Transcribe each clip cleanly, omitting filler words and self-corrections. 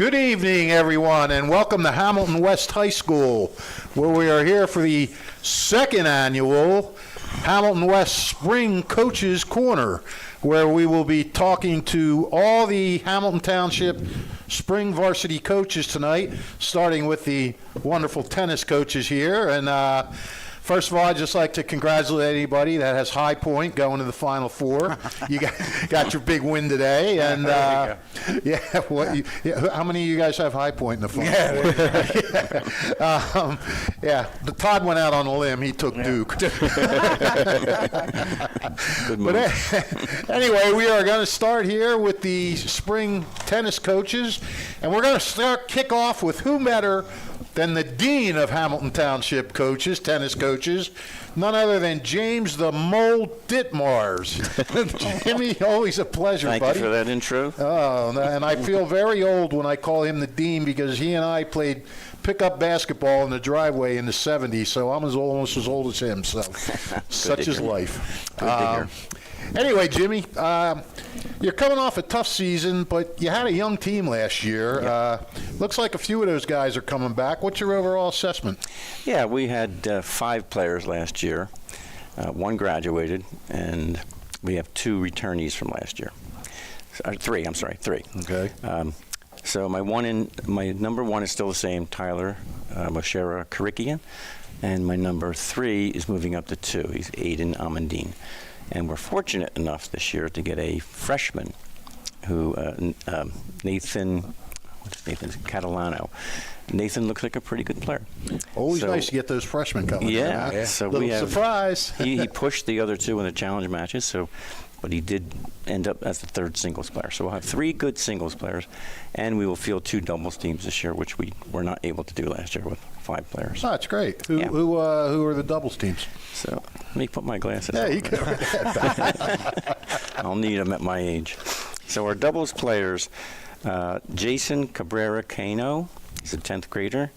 Good evening, everyone, and welcome to Hamilton West High School, where we are here for the second annual Hamilton West Spring Coaches Corner, where we will be talking to all the Hamilton Township spring varsity coaches tonight, starting with the wonderful tennis coaches here. And first of all, I'd just like to congratulate anybody that has High Point going to the Final Four. You got your big win today, and how many of you guys have High Point in the Final Four? The Todd went out on a limb. He took Duke. Good move. But anyway, we are going to start here with the spring tennis coaches, and we're going to kick off with who better than the Dean of Hamilton Township coaches, tennis coaches, none other than James the Mole Ditmars. Jimmy, always a pleasure, buddy. Thank you for that intro. Oh, and I feel very old when I call him the Dean because he and I played pickup basketball in the driveway in the 70s, so I'm almost as old as him. So such is life. Good to hear. Anyway, Jimmy, you're coming off a tough season, but you had a young team last year. Yep. Looks like a few of those guys are coming back. What's your overall assessment? Yeah, we had 5 players last year. 1 graduated, and we have 2 returnees from last year. 3. Okay. So my number 1 is still the same, Tyler Moshera Karikian, and my number 3 is moving up to 2. He's Aiden Amandine. And we're fortunate enough this year to get a freshman who, Nathan Catalano. Nathan looks like a pretty good player. Always nice to get those freshmen coming. Yeah. So we have surprise. he pushed the other 2 in the challenge matches, but he did end up as the 3rd singles player. So we'll have 3 good singles players, and we will field 2 doubles teams this year, which we were not able to do last year with 5 players. Oh, that's great. Who are the doubles teams? So let me put my glasses on. Yeah, you can. I'll need them at my age. So our doubles players, Jason Cabrera Cano, he's a 10th grader,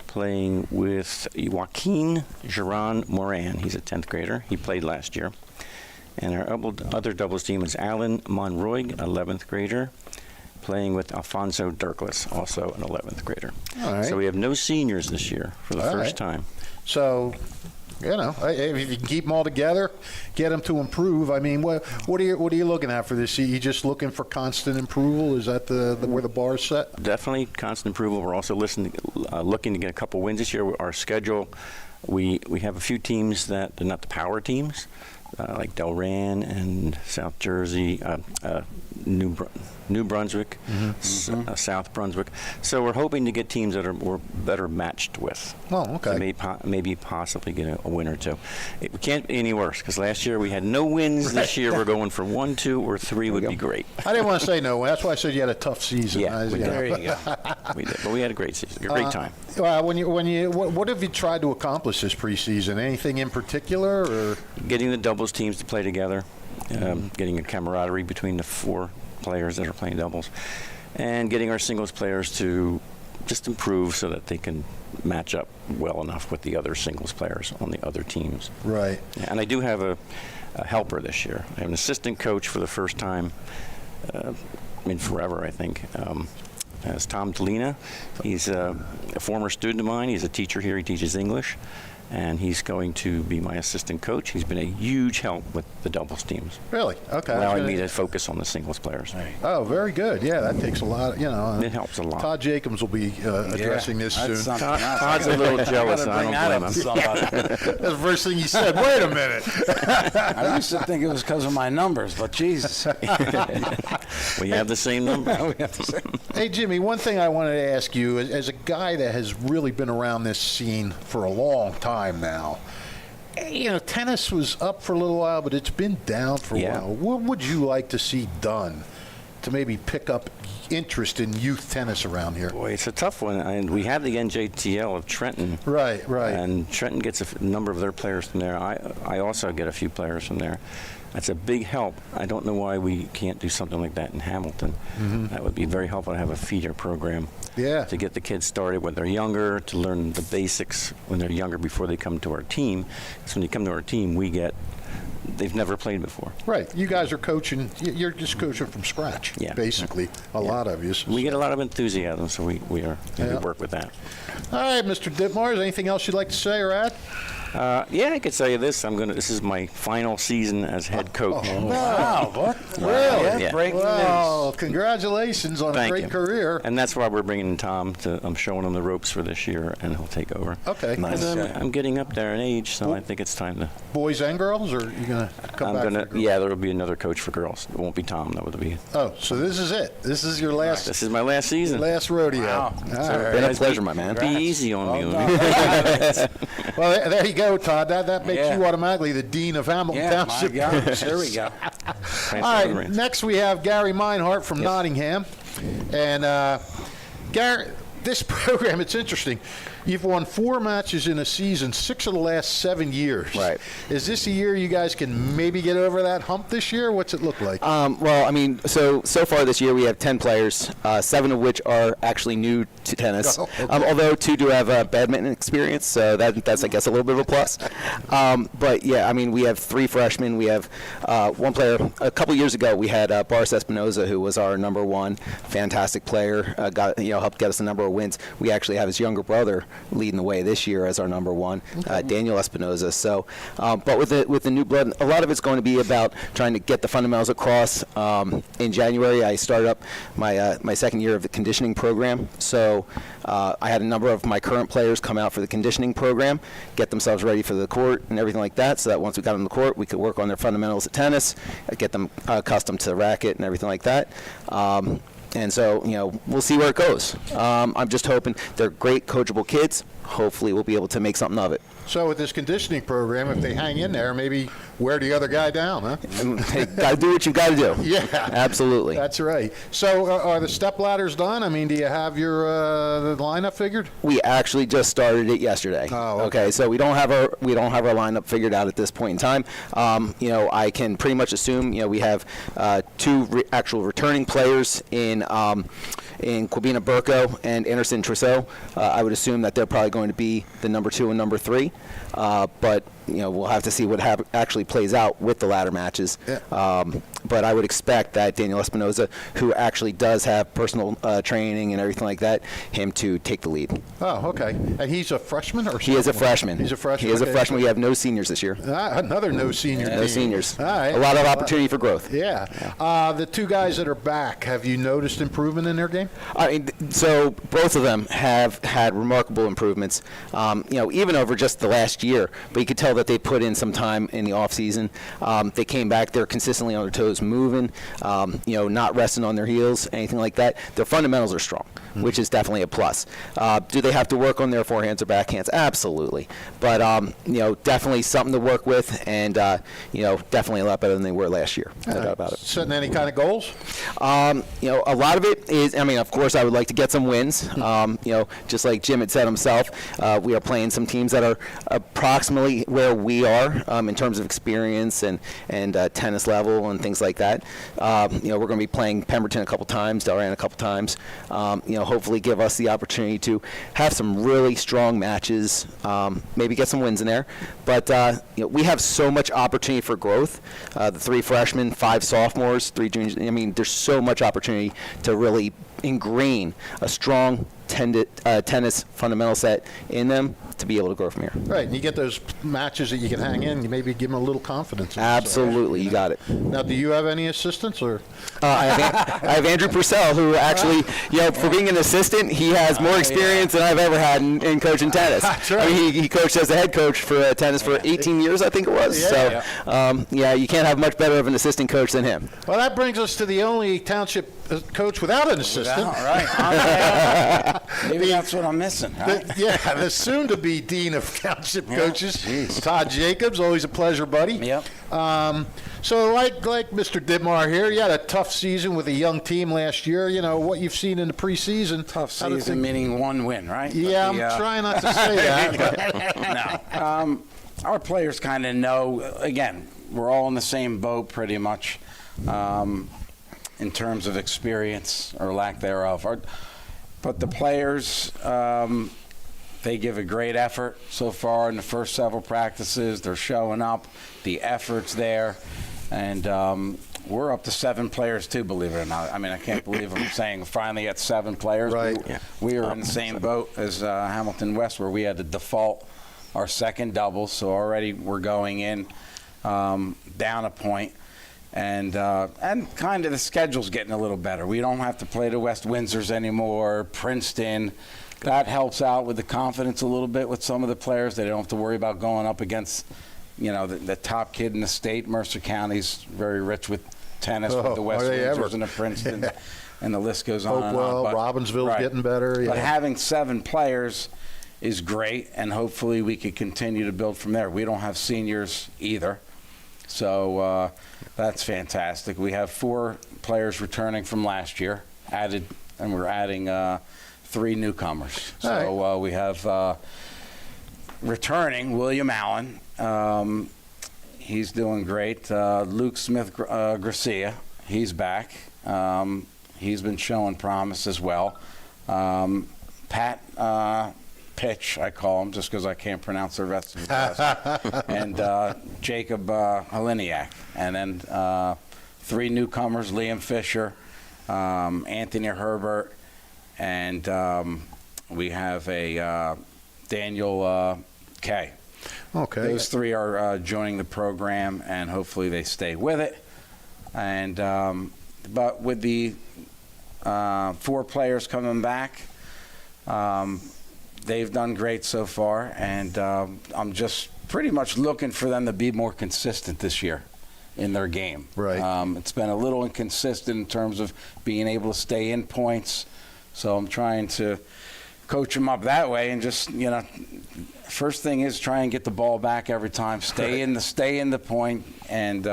playing with Joaquin Geron Moran. He's a 10th grader. He played last year. And our other doubles team is Alan Monroy, 11th grader, playing with Alfonso Dirkles, also an 11th grader. All right. So we have no seniors this year for the first time. So, if you can keep them all together, get them to improve. I mean, what are you looking at for this? Are you just looking for constant approval? Is that where the bar is set? Definitely constant approval. We're also looking to get a couple wins this year. Our schedule, we have a few teams that are not the power teams. Like Delran and South Jersey, New Brunswick, South Brunswick. So we're hoping to get teams that we're better matched with. Oh, okay. So maybe possibly get a win or 2. We can't be any worse because last year we had no wins. Right. This year we're going for 1, 2, or 3 would be great. I didn't want to say no. That's why I said you had a tough season. Yeah, there you go. We did, but we had a great season, a great time. What have you tried to accomplish this preseason? Anything in particular, or getting the doubles teams to play together, getting a camaraderie between the 4 players that are playing doubles, and getting our singles players to just improve so that they can match up well enough with the other singles players on the other teams. Right. Yeah, and I do have a helper this year. I have an assistant coach for the first time in forever, I think. As Tom Delina. He's a former student of mine. He's a teacher here. He teaches English. And he's going to be my assistant coach. He's been a huge help with the doubles teams. Really? Okay. Allowing me to focus on the singles players. Right. Oh, very good. Yeah, that takes a lot. It helps a lot. Todd Jacobs will be addressing this soon. Todd's a little jealous. I don't blame him. That's the first thing he said. Wait a minute. I used to think it was because of my numbers, but Jesus. We have the same number. Hey, Jimmy, one thing I wanted to ask you, as a guy that has really been around this scene for a long time now, tennis was up for a little while, but it's been down for a while. What would you like to see done to maybe pick up interest in youth tennis around here? Boy, it's a tough one. And we have the NJTL of Trenton. Right. And Trenton gets a number of their players from there. I also get a few players from there. That's a big help. I don't know why we can't do something like that in Hamilton. Mm-hmm. That would be very helpful to have a feeder program to get the kids started when they're younger, to learn the basics when they're younger before they come to our team. Because when you come to our team, we get they've never played before. Right. You guys are coaching. You're just coaching from scratch, basically, a lot of you. We get a lot of enthusiasm, so we work with that. All right, Mr. Ditmars, anything else you'd like to say or add? Yeah, I could tell you this. This is my final season as head coach. Wow, what? Really? Yeah. Breaking Well, congratulations on a Thank great you. career. And that's why we're bringing in Tom. I'm showing him the ropes for this year, and he'll take over. Okay. Nice. And then I'm getting up there in age, so I think it's time to. boys and girls, or are you going to come back? For the girls? Yeah, there will be another coach for girls. It won't be Tom. That would be. Oh, so this is it. This is your last This is my last season. rodeo. Wow. All right. Been a pleasure, my man. Be easy on me. Well, there you go, Todd. That makes Yeah. you automatically the dean of Hamilton Yeah, my Township. gosh, there we go. All right, next we have Gerry Meinhardt from Nottingham. And Gerry, this program, it's interesting. You've won 4 matches in a season, 6 of the last 7 years. Right. Is this a year you guys can maybe get over that hump this year? What's it look like? Well, I mean, so far this year we have 10 players, 7 of which are actually new to tennis. Oh, okay. Although 2 do have badminton experience, so that's I guess a little bit of a plus. But yeah, I mean, we have 3 freshmen. We have 1 player. A couple years ago, we had Boris Espinoza, who was our number 1, fantastic player. Helped get us a number of wins. We actually have his younger brother leading the way this year as our number 1, Daniel Espinoza. So, but with the new blood, a lot of it's going to be about trying to get the fundamentals across. In January, I started up my second year of the conditioning program. So I had a number of my current players come out for the conditioning program, get themselves ready for the court and everything like that, so that once we got on the court, we could work on their fundamentals of tennis, get them accustomed to the racket and everything like that. And so, we'll see where it goes. I'm just hoping they're great, coachable kids. Hopefully, we'll be able to make something of it. So with this conditioning program, if they hang in there, maybe wear the other guy down, huh? Hey, got to do what you've got to do. Yeah. Absolutely. That's right. So are the step ladders done? I mean, do you have your the lineup figured? We actually just started it yesterday. Oh, okay. So we don't have our lineup figured out at this point in time. I can pretty much assume we have 2 actual returning players in Quabina Burko and Anderson Trousseau. I would assume that they're probably going to be the number 2 and number 3. But we'll have to see what actually plays out with the ladder matches. Yeah. But I would expect that Daniel Espinoza, who actually does have personal training and everything like that, him to take the lead. Oh, okay. And he's a freshman, or He is a sophomore? freshman. He's a freshman. He is a okay. freshman. We have no seniors this year. Another no senior. No team. seniors. All right. A lot of opportunity for growth. Yeah. The 2 guys that are back, have you noticed improvement in their game? I mean, so both of them have had remarkable improvements, even over just the last year. But you could tell that they put in some time in the off season. They came back. They're consistently on their toes, moving, not resting on their heels, anything like that. Their fundamentals are strong, which is definitely a plus. Do they have to work on their forehands or backhands? Absolutely. But, definitely something to work with, and, definitely a lot better than they were last year. No doubt about it. Setting any kind of goals? A lot of it is, of course, I would like to get some wins. Just like Jim had said himself, we are playing some teams that are approximately where we are in terms of experience and tennis level and things like that. We're going to be playing Pemberton a couple times, Darren a couple times. Hopefully give us the opportunity to have some really strong matches, maybe get some wins in there. But we have so much opportunity for growth. The 3 freshmen, 5 sophomores, 3 juniors. There's so much opportunity to really ingrain a strong tennis fundamental set in them to be able to grow from here. Right, and you get those matches that you can hang in, you maybe give them a little confidence. Absolutely, you got it. Now, do you have any assistants, or? I have Andrew Purcell, who actually, for being an assistant, he has more experience than I've ever had in coaching tennis. That's right. He coached as a head coach for tennis for 18 years, I think it was. Yeah. So, you can't have much better of an assistant coach than him. Well, that brings us to the only township coach without an assistant. All right. Maybe that's what I'm missing. Right? The soon-to-be dean of township coaches, Todd Jacobs. Always a pleasure, buddy. Yep. So, like Mr. Ditmar here, you had a tough season with a young team last year. What you've seen in the preseason. Tough season, meaning 1 win, right? Yeah, I'm trying not to say that. No. Our players kind of know, again, we're all in the same boat pretty much in terms of experience or lack thereof. But the players, They give a great effort so far in the first several practices. They're showing up. The effort's there. And we're up to 7 players, too, believe it or not. I mean, I can't believe I'm saying finally at 7 players. Right. We are in the same boat as Hamilton West, where we had to default our second double. So already we're going in down a point. And kind of the schedule's getting a little better. We don't have to play the West Windsors anymore, Princeton. That helps out with the confidence a little bit with some of the players. They don't have to worry about going up against, the top kid in the state. Mercer County's very rich with tennis with the West Windsors and the Princeton, and the list goes on and on. Hopewell, Robbinsville's getting better. Yeah. But having 7 players is great, and hopefully we could continue to build from there. We don't have seniors either. So that's fantastic. We have 4 players returning from last year, added, and we're adding 3 newcomers. So we have returning William Allen. He's doing great. Luke Smith Gracia, he's back. He's been showing promise as well. Pat Pitch, I call him, just because I can't pronounce the rest of his last name. And Jacob Haliniak. And then 3 newcomers, Liam Fisher, Anthony Herbert, and we have a Daniel Kay. Okay. Those 3 are joining the program, and hopefully they stay with it. And but with the 4 players coming back, they've done great so far, and I'm just pretty much looking for them to be more consistent this year in their game. Right. It's been a little inconsistent in terms of being able to stay in points, so I'm trying to coach them up that way, and just first thing is try and get the ball back every time. Stay in the point, and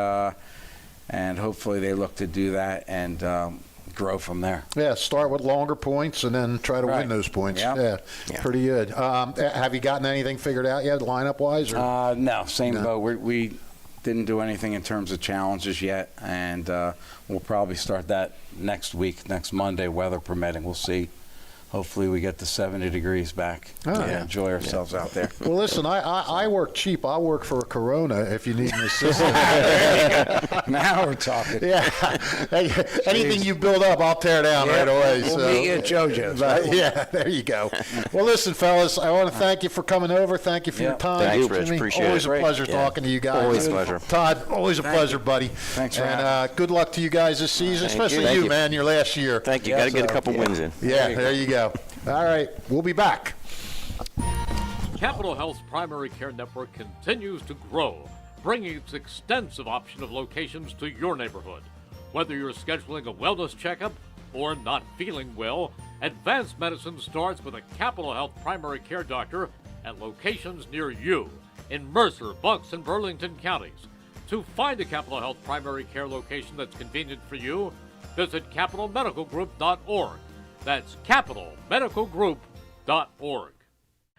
hopefully they look to do that and grow from there. Yeah, start with longer points and then try to win those points. Yeah. Pretty good. Have you gotten anything figured out yet, lineup-wise? No, same boat. We didn't do anything in terms of challenges yet, and we'll probably start that next week, next Monday, weather permitting. We'll see. Hopefully we get to 70 degrees back and enjoy ourselves out there. Well, listen, I work cheap. I'll work for a Corona if you need an assistant. Now we're talking. Yeah. Anything you build up, I'll tear down right away. We'll meet you at JoJo's. But, yeah, there you go. Well, listen, fellas, I want to thank you for coming over. Thank you for your time. Thanks, Rich. Jimmy. Appreciate always it. a pleasure talking to you guys. Always a pleasure. Todd, always a pleasure, buddy. Thanks for And good luck to you guys this season, especially you, man, your last year. Thank you. Got to get a couple wins in. Yeah, there you go. All right, we'll be back. Capital Health's primary care network continues to grow, bringing its extensive option of locations to your neighborhood. Whether you're scheduling a wellness checkup or not feeling well, advanced medicine starts with a Capital Health primary care doctor at locations near you in Mercer, Bucks, and Burlington counties. To find a Capital Health primary care location that's convenient for you, visit capitalmedicalgroup.org. That's capitalmedicalgroup.org.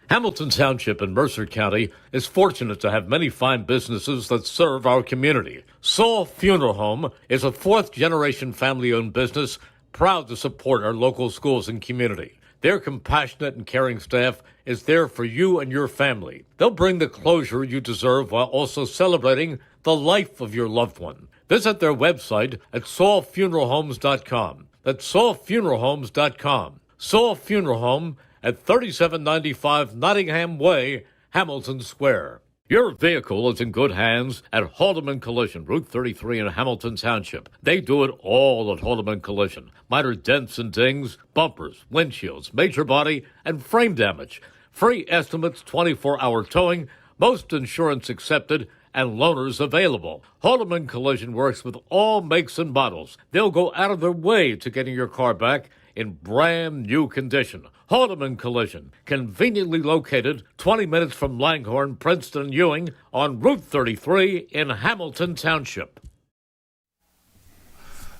Hamilton Township in Mercer County is fortunate to have many fine businesses that serve our community. Saul Funeral Home is a 4th-generation family-owned business proud to support our local schools and community. Their compassionate and caring staff is there for you and your family. They'll bring the closure you deserve while also celebrating the life of your loved one. Visit their website at saulfuneralhomes.com. That's saulfuneralhomes.com. Saul Funeral Home at 3795 Nottingham Way, Hamilton Square. Your vehicle is in good hands at Haldeman Collision, Route 33 in Hamilton Township. They do it all at Haldeman Collision. Minor dents and dings, bumpers, windshields, major body, and frame damage. Free estimates, 24-hour towing, most insurance accepted, and loaners available. Haldeman Collision works with all makes and models. They'll go out of their way to getting your car back in brand new condition. Haldeman Collision, conveniently located 20 minutes from Langhorne, Princeton, Ewing on Route 33 in Hamilton Township.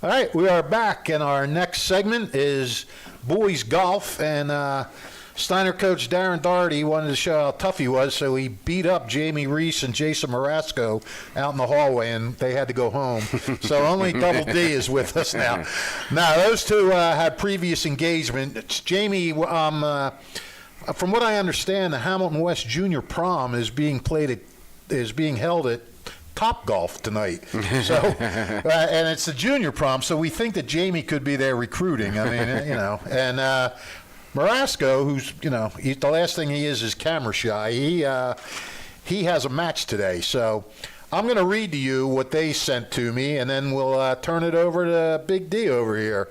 All right, we are back, and our next segment is boys golf, and Steinert coach Darren Doherty wanted to show how tough he was, so he beat up Jamie Riese and Jason Marasco out in the hallway, and they had to go home. So only Double D is with us now. Now, those two had previous engagement. Jamie, from what I understand, the Hamilton West Junior Prom is being held at Top Golf tonight. So, and it's the Junior Prom, so we think that Jamie could be there recruiting. I mean, and Marasco, who's, the last thing he is camera shy. He has a match today, so I'm going to read to you what they sent to me, and then we'll turn it over to Big D over here.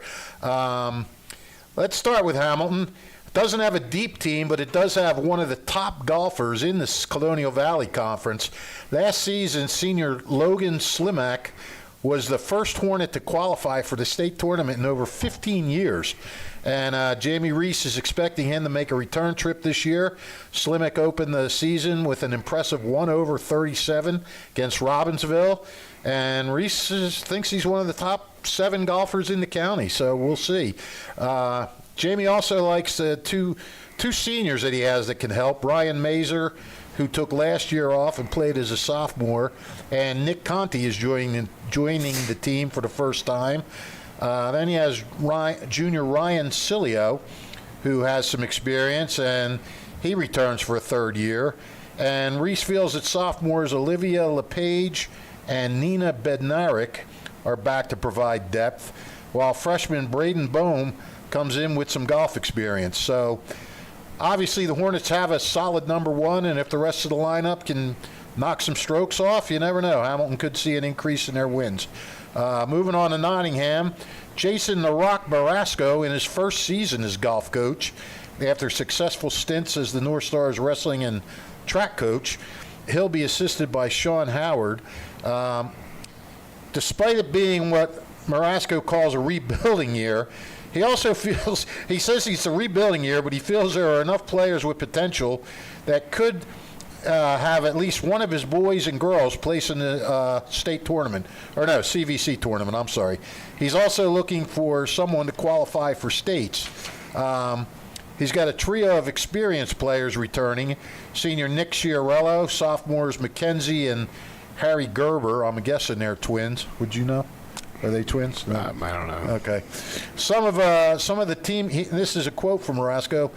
Let's start with Hamilton. It doesn't have a deep team, but it does have one of the top golfers in this Colonial Valley Conference. Last season, senior Logan Slimak was the first Hornet to qualify for the state tournament in over 15 years. And Jamie Riese is expecting him to make a return trip this year. Slimak opened the season with an impressive 1/37 against Robbinsville. And Riese thinks he's one of the top 7 golfers in the county, so we'll see. Jamie also likes the two seniors that he has that can help. Ryan Mazer, who took last year off and played as a sophomore, and Nick Conti is joining the team for the first time. Then he has junior Ryan Cilio, who has some experience, and he returns for a third year. And Riese feels that sophomores Olivia LePage and Nina Bednarik are back to provide depth, while freshman Braden Bohm comes in with some golf experience. So obviously the Hornets have a solid number 1, and if the rest of the lineup can knock some strokes off, you never know. Hamilton could see an increase in their wins. Moving on to Nottingham, Jason "The Rock" Marasco in his first season as golf coach, after successful stints as the Northstars wrestling and track coach. He'll be assisted by Sean Howard. Despite it being what Marasco calls a rebuilding year, he also feels, he says it's a rebuilding year, but he feels there are enough players with potential that could have at least one of his boys and girls place in the state tournament, or no, CVC tournament, I'm sorry. He's also looking for someone to qualify for states. He's got a trio of experienced players returning. Senior Nick Chiarello, sophomores Mackenzie and Harry Gerber. I'm guessing they're twins. Would you know? Are they twins? No. I don't know. Okay. Some of the team, this is a quote from Marasco.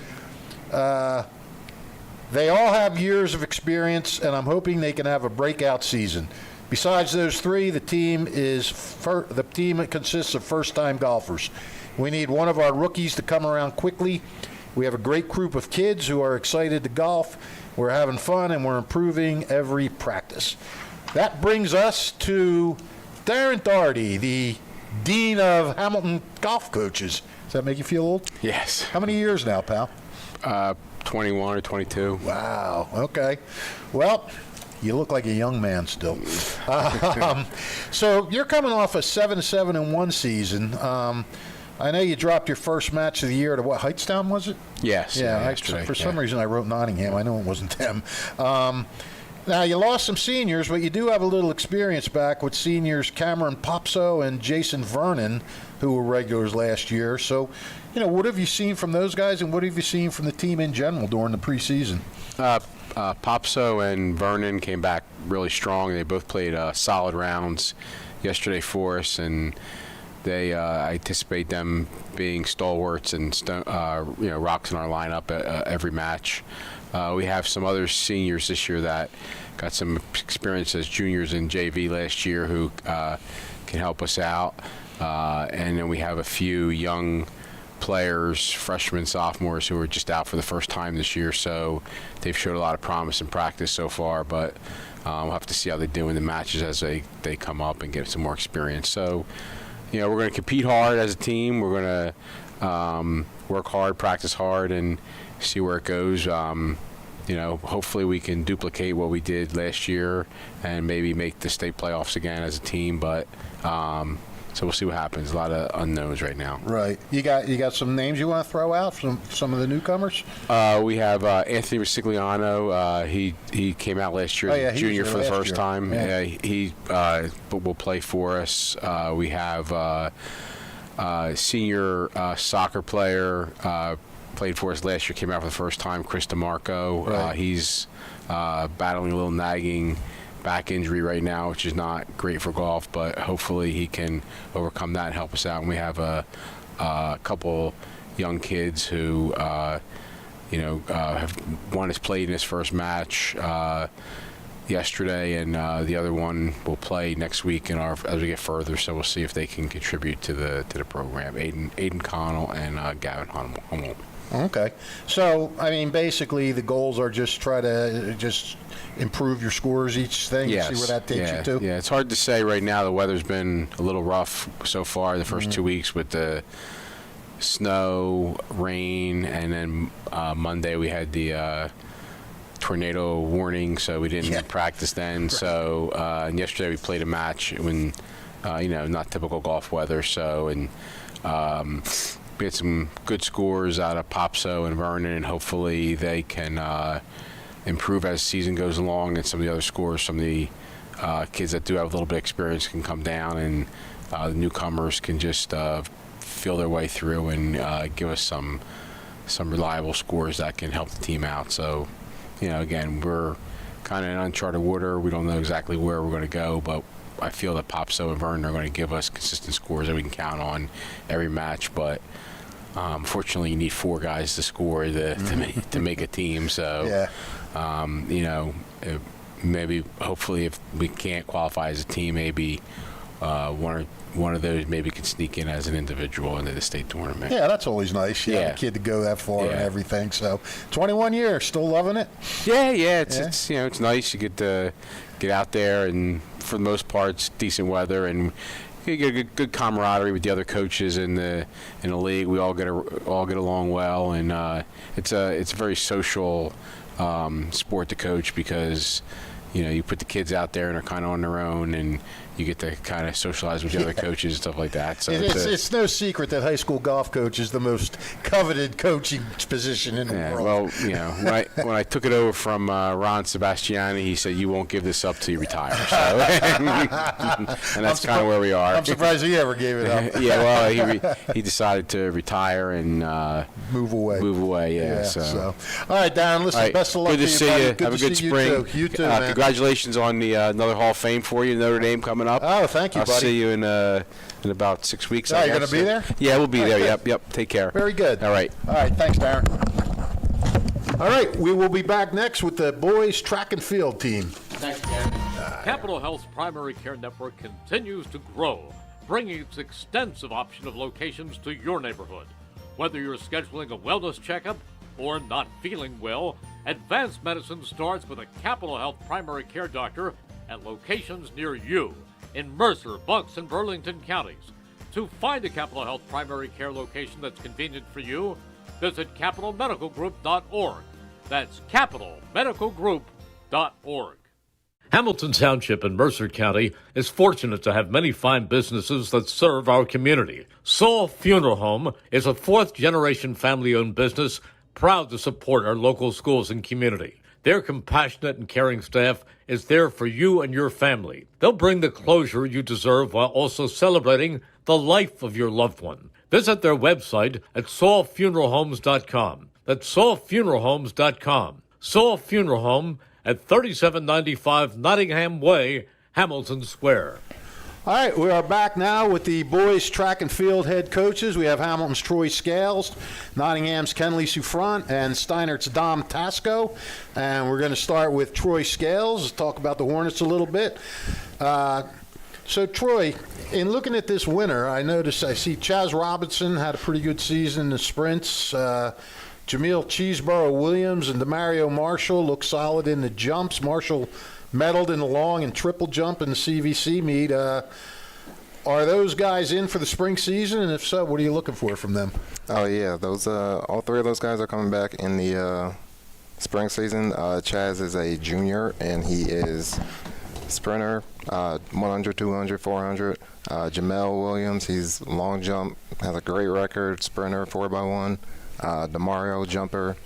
They all have years of experience, and I'm hoping they can have a breakout season. Besides those 3, the team consists of first-time golfers. We need one of our rookies to come around quickly. We have a great group of kids who are excited to golf. We're having fun, and we're improving every practice. That brings us to Darren Doherty, the Dean of Hamilton Golf Coaches. Does that make you feel old? Yes. How many years now, pal? 21 or 22. Wow. Okay. Well, you look like a young man still. So you're coming off a 7-7-1 season. I know you dropped your first match of the year to what, Heightstown, was it? Yes. Yeah. For some reason, I wrote Nottingham. I know it wasn't them. Now, you lost some seniors, but you do have a little experience back with seniors Cameron Popso and Jason Vernon, who were regulars last year. So, what have you seen from those guys, and what have you seen from the team in general during the preseason? Popso and Vernon came back really strong. They both played solid rounds yesterday for us, and I anticipate them being stalwarts and rocks in our lineup every match. We have some other seniors this year that got some experience as juniors in JV last year who can help us out. And then we have a few young players, freshmen, sophomores, who are just out for the first time this year. So they've showed a lot of promise in practice so far, but we'll have to see how they do in the matches as they come up and get some more experience. So, we're going to compete hard as a team. We're going to work hard, practice hard, and see where it goes. Hopefully we can duplicate what we did last year and maybe make the state playoffs again as a team. But so we'll see what happens. A lot of unknowns right now. Right. You got some names you want to throw out from some of the newcomers? We have Anthony Resigliano. He came out last year as a junior for the first time. Yeah. He will play for us. We have senior soccer player. Played for us last year, came out for the first time, Chris DeMarco. Right. He's battling a little nagging back injury right now, which is not great for golf, but hopefully he can overcome that and help us out. And we have a couple young kids who, one has played in his first match yesterday, and the other one will play next week as we get further. So we'll see if they can contribute to the program. Aiden Connell and Gavin Hummel. Okay. So, I mean, basically the goals are just try to just improve your scores each thing, Yes. see where that takes you to? Yeah, it's hard to say right now. The weather's been a little rough so far the first 2 weeks with the snow, rain, and then Monday we had the tornado warning, so we didn't practice then. Right. So, and yesterday we played a match when, not typical golf weather, so, and we had some good scores out of Popso and Vernon, and hopefully they can improve as the season goes along, and some of the other scores, some of the kids that do have a little bit of experience can come down, and the newcomers can just feel their way through and give us some reliable scores that can help the team out. So, again, we're kind of in uncharted water. We don't know exactly where we're going to go, but I feel that Popso and Vernon are going to give us consistent scores that we can count on every match. But fortunately, you need 4 guys to score to make a team. So, maybe hopefully if we can't qualify as a team, maybe one of those maybe can sneak in as an individual into the state tournament. Yeah, that's always nice. You have a kid to go that far and everything. So, 21 years, still loving it? Yeah. It's it's nice. You get to get out there, and for the most part, it's decent weather, and you get a good camaraderie with the other coaches in the league. We all get along well, and it's a very social sport to coach because you put the kids out there and they're kind of on their own, and you get to kind of socialize with the other coaches and stuff like that. So it's no secret that high school golf coach is the most coveted coaching position in the world. Well, when I took it over from Ron Sebastiani, he said, "You won't give this up till you retire." So, and that's kind of where we are. I'm surprised he ever gave it up. Well, he decided to retire and move away. Yeah. So. All right, Darren. Listen, best of luck. Good to see you. Good Have a good spring. You too, man. Congratulations on the another Hall of Fame for you, Notre Dame coming up. Oh, thank you, buddy. I'll see you in about 6 weeks. Oh, you're going to be there? Yeah, we'll be there. Yep. Take care. Very good. All right. Thanks, Darren. All right, we will be back next with the boys track and field team. Thanks, Darren. Capital Health's primary care network continues to grow, bringing its extensive option of locations to your neighborhood. Whether you're scheduling a wellness checkup or not feeling well, advanced medicine starts with a Capital Health primary care doctor at locations near you in Mercer, Bucks, and Burlington counties. To find a Capital Health primary care location that's convenient for you, visit capitalmedicalgroup.org. That's capitalmedicalgroup.org. Hamilton Township in Mercer County is fortunate to have many fine businesses that serve our community. Saul Funeral Home is a 4th-generation family-owned business proud to support our local schools and community. Their compassionate and caring staff is there for you and your family. They'll bring the closure you deserve while also celebrating the life of your loved one. Visit their website at saulfuneralhomes.com. That's saulfuneralhomes.com. Saul Funeral Home at 3795 Nottingham Way, Hamilton Square. All right, we are back now with the boys track and field head coaches. We have Hamilton's Troy Scales, Nottingham's Kenley Souffrant, and Steinert's Dom Tasco. And we're going to start with Troy Scales, talk about the Hornets a little bit. So, Troy, in looking at this winter, I see Chaz Robinson had a pretty good season in the sprints. Jameel Cheeseborough-Williams and DeMario Marshall look solid in the jumps. Marshall medaled in the long and triple jump in the CVC meet. Are those guys in for the spring season? And if so, what are you looking for from them? Oh, yeah. Those all 3 of those guys are coming back in the spring season. Chaz is a junior, and he is sprinter, 100, 200, 400. Jamel Williams, he's long jump, has a great record, sprinter, 4x1. DeMario, jumper.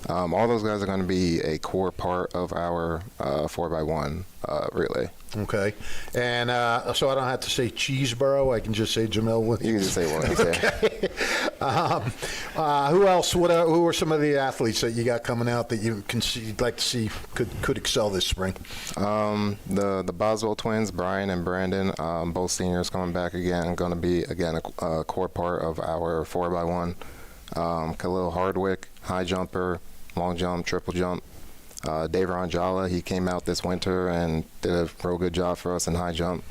All those guys are going to be a core part of our 4x1 relay. Okay. And so I don't have to say Cheeseborough. I can just say Jamel Williams. You can just say Williams, okay. Who else? Who are some of the athletes that you got coming out that you'd like to see could excel this spring? The Boswell twins, Brian and Brandon, both seniors coming back again, going to be, again, a core part of our 4x1. Khalil Hardwick, high jumper, long jump, triple jump. Davron Giallella, he came out this winter and did a real good job for us in high jump.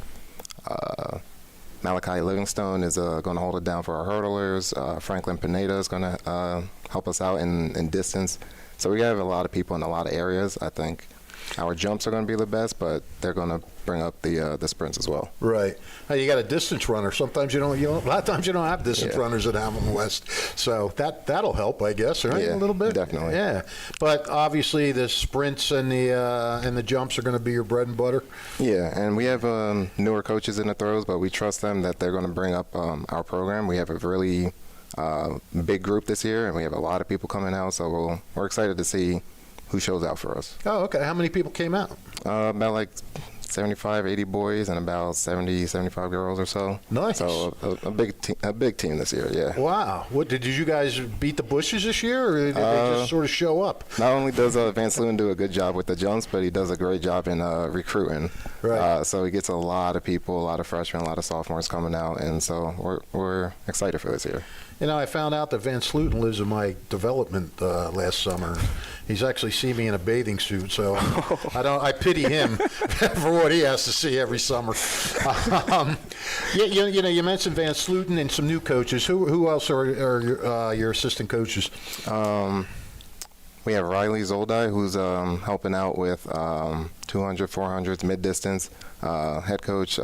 Malachi Livingstone is going to hold it down for our hurdlers. Franklin Pineda is going to help us out in distance. So we have a lot of people in a lot of areas. I think our jumps are going to be the best, but they're going to bring up the sprints as well. Right. Hey, you got a distance runner. Sometimes you don't. A lot of times you don't have distance runners at Hamilton West, so that'll help, I guess, right? Yeah, a little bit. definitely. Yeah, but obviously the sprints and the jumps are going to be your bread and butter. Yeah, and we have newer coaches in the throws, but we trust them that they're going to bring up our program. We have a really big group this year, and we have a lot of people coming out, so we're excited to see who shows out for us. Oh, okay. How many people came out? About like 75, 80 boys and about 70, 75 girls or so. Nice. So a big team this year, yeah. Wow. What did you guys beat the bushes this year, or did they just sort of show up? Not only does Van Sluwen do a good job with the jumps, but he does a great job in recruiting. Right. So he gets a lot of people, a lot of freshmen, a lot of sophomores coming out, and so we're excited for this year. You know, I found out that Van Sluwen lives in my development last summer. He's actually seen me in a bathing suit, so I pity him for what he has to see every summer. You mentioned Van Sluwen and some new coaches. Who else are your assistant coaches? We have Riley Zoldi, who's helping out with 200, 400s, mid-distance. Head coach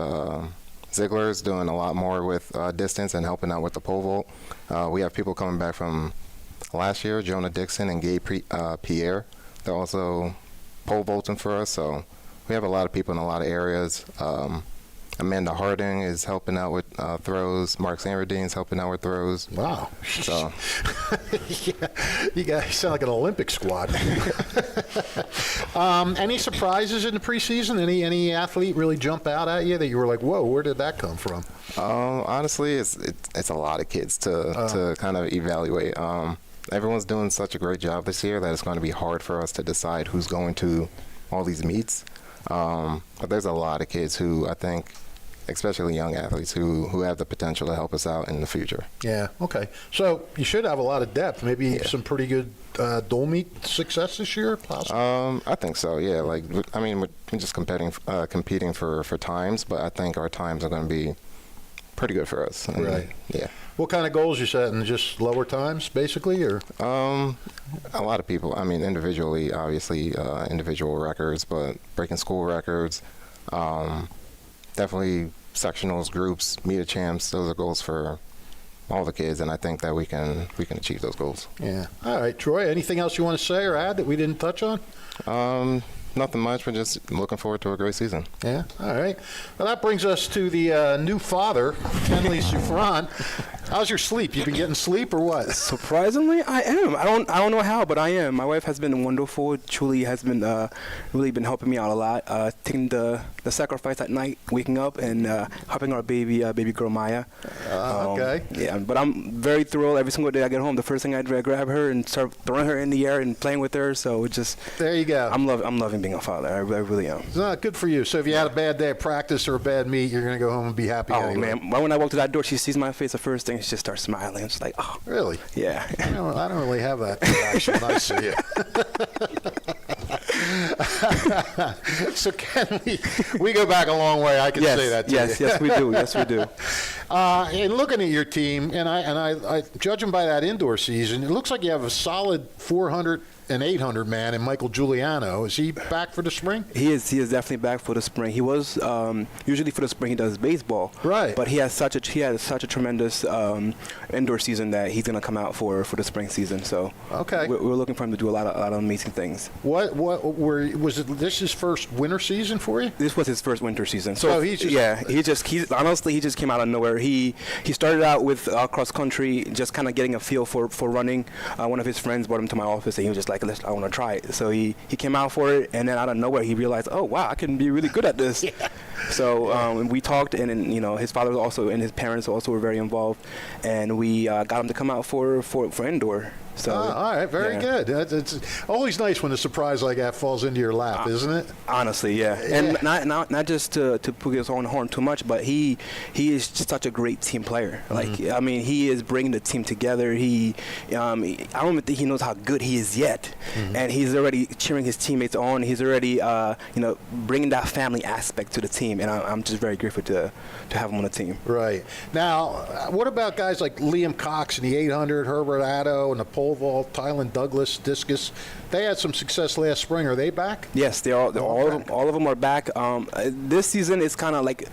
Ziegler is doing a lot more with distance and helping out with the pole vault. We have people coming back from last year, Jonah Dixon and Gabe Pierre. They're also pole vaulting for us, so we have a lot of people in a lot of areas. Amanda Harding is helping out with throws. Mark Sanradine is helping out with throws. Wow. So, Yeah, you guys sound like an Olympic squad. Any surprises in the preseason? Any athlete really jump out at you that you were like, whoa, where did that come from? honestly, it's a lot of kids to kind of evaluate. Everyone's doing such a great job this year that it's going to be hard for us to decide who's going to all these meets. But there's a lot of kids who I think, especially young athletes, who have the potential to help us out in the future. Yeah, okay. So you should have a lot of depth, maybe some pretty good dual meet success this year, possibly? I think so, yeah. We're just competing for times, but I think our times are going to be pretty good for us. Right. Yeah. What kind of goals you setting? Just lower times, basically, or? A lot of people, individually, obviously, individual records, but breaking school records, definitely sectionals, groups, meet champs. Those are goals for all the kids, and I think that we can achieve those goals. Yeah. All right, Troy, anything else you want to say or add that we didn't touch on? Nothing much. We're just looking forward to a great season. Yeah. All right. Well, that brings us to the new father, Kenley Souffrant. How's your sleep? You been getting sleep or what? Surprisingly, I am. I don't know how, but I am. My wife has been wonderful. Truly has been really been helping me out a lot. Taking the sacrifice at night, waking up and helping our baby girl Maya. Okay. Yeah, but I'm very thrilled every single day I get home. The first thing I do, I grab her and start throwing her in the air and playing with her. So it just There you go. I'm loving being a father. I really am. Good for you. So if you had a bad day of practice or a bad meet, you're going to go home and be happy Oh anyway. man, when I walk through that door, she sees my face. The first thing, she just starts smiling. It's like, oh, Really? yeah. I don't really have that reaction when I see you. So Ken, we go back a long way. I can say that to you. Yes, we do. Yes, we do. And looking at your team, and I judging by that indoor season, it looks like you have a solid 400 and 800 man in Michael Giuliano. Is he back for the spring? He is definitely back for the spring. He was usually for the spring he does baseball, right? But he had such a tremendous indoor season that he's gonna come out for the spring season. So okay, we're looking for him to do a lot of amazing things. Was it this his first winter season for you? This was his first winter season. So he just came out of nowhere. He started out with cross country, just kind of getting a feel for running. One of his friends brought him to my office and he was just like, I want to try it. So he came out for it, and then out of nowhere he realized, oh wow, I can be really good at this. Yeah. So we talked, and his father also and his parents also were very involved, and we got him to come out for indoor. So all right, very good. It's always nice when a surprise like that falls into your lap, isn't it? Honestly, yeah. And not just to put his own horn too much, but he is just such a great team player. Like, I mean, he is bringing the team together. I don't even think he knows how good he is yet, and he's already cheering his teammates on. He's already, bringing that family aspect to the team, and I'm just very grateful to have him on the team. Right. Now, what about guys like Liam Cox in the 800, Herbert Addo, and the pole vault, Tylen Douglas, discus? They had some success last spring. Are they back? Yes, all of them are back. This season is kind of like,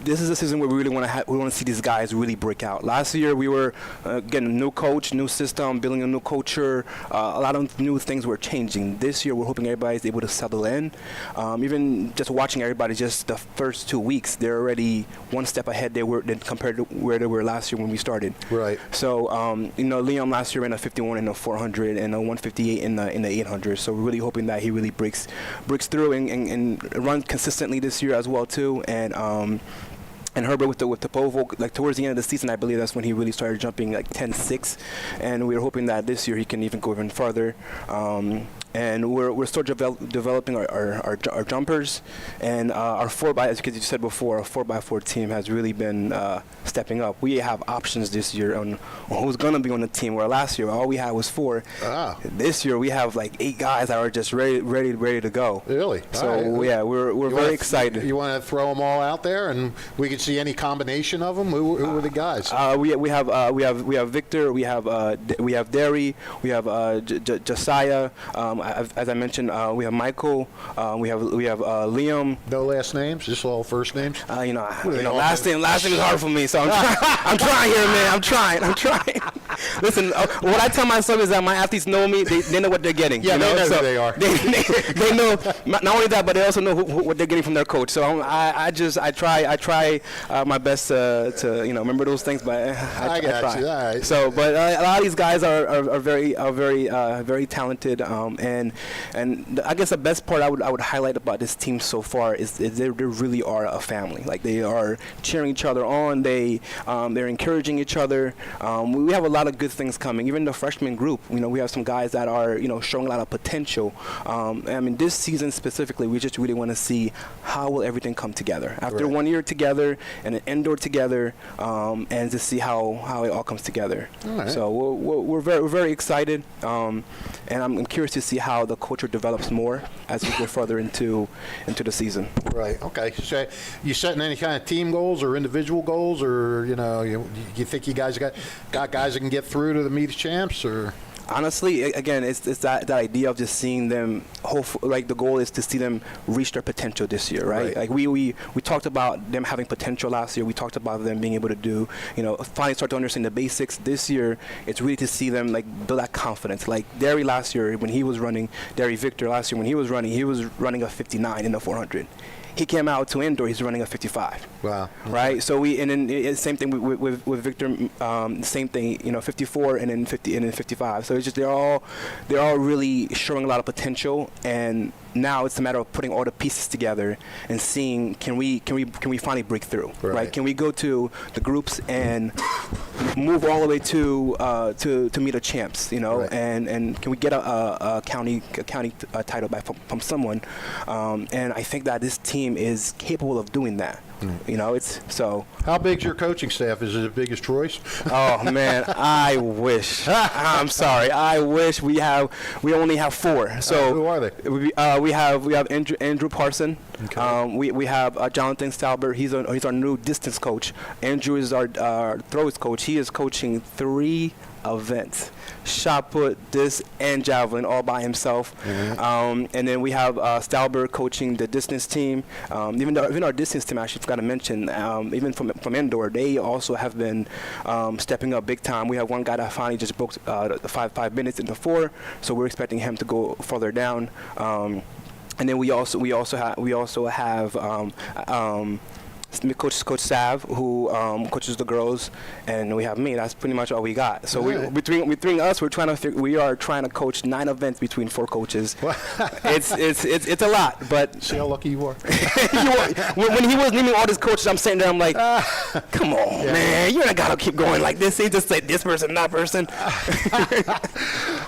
this is a season where we really want to see these guys really break out. Last year we were getting a new coach, new system, building a new culture. A lot of new things were changing. This year we're hoping everybody's able to settle in. Even just watching everybody, just the first 2 weeks, they're already one step ahead compared to where they were last year when we started. Right. So Liam last year ran a 51 in the 400 and a 158 in the 800. So we're really hoping that he really breaks through and runs consistently this year as well too. And Herbert with the pole vault, like towards the end of the season, I believe that's when he really started jumping like 10.6, and we're hoping that this year he can even go even further. And we're still developing our jumpers, and our 4x, as you said before, our 4x4 team has really been stepping up. We have options this year on who's going to be on the team, where last year all we had was 4. This year we have like 8 guys that are just ready to go. Really? So yeah, we're very excited. You want to throw them all out there, and we can see any combination of them? Who are the guys? We have Victor, we have Gerry, we have Josiah. As I mentioned, we have Michael, we have Liam. No last names, just all first names. Last name is hard for me, so I'm trying here, man. I'm trying. Listen, what I tell myself is that my athletes know me. They know what they're getting. Yeah, they know who they are. They know not only that, but they also know what they're getting from their coach. So I try my best to remember those things, but I try. You. All right. So, but a lot of these guys are very talented, and I guess the best part I would highlight about this team so far is they really are a family. Like, they are cheering each other on. They're encouraging each other. We have a lot of good things coming. Even the freshman group, we have some guys that are showing a lot of potential. I mean, this season specifically, we just really want to see how will everything come together after 1 year together and an indoor together, and to see how it all comes together. All right. So we're very excited, and I'm curious to see how the culture develops more as we go further into the season. Right. Okay. So, you setting any kind of team goals or individual goals, or you think you guys got guys that can get through to the meet of champs, or? Honestly, again, it's that idea of just seeing them. Like, the goal is to see them reach their potential this year, right? Like, we talked about them having potential last year. We talked about them being able to do, finally start to understand the basics. This year, it's really to see them build that confidence. Like Gerry last year when he was running, Victor last year when he was running a 59 in the 400. He came out to indoor, he's running a 55. Wow. Right? So same thing with Victor, same thing, 54 and then 50 and then 55. So it's just they're all really showing a lot of potential, and now it's a matter of putting all the pieces together and seeing can we finally break through, right? Can we go to the groups and move all the way to meet a champs, Right. and can we get a county title back from someone? And I think that this team is capable of doing that. It's so. How big's your coaching staff? Is it as big as Troy's? Oh man, I wish. I'm sorry. I wish we only have 4. So who are they? We have Andrew Parson. Okay. We have Jonathan Stalbert. He's our new distance coach. Andrew is our throws coach. He is coaching 3 events: shot put, disc, and javelin, all by himself. Mm-hmm. And then we have Stalbert coaching the distance team. Even our distance team, I actually forgot to mention, even from indoor, they also have been stepping up big time. We have one guy that finally just broke the 5 minutes into 4, so we're expecting him to go further down. And then we also have Coach Sav, who coaches the girls, and we have me. That's pretty much all we got. So between us, we are trying to coach 9 events between 4 coaches. It's a lot, but see how lucky you are. when he was naming all these coaches, I'm sitting there, I'm like, come on, man, you're not gotta keep going like this. He just said this person, that person.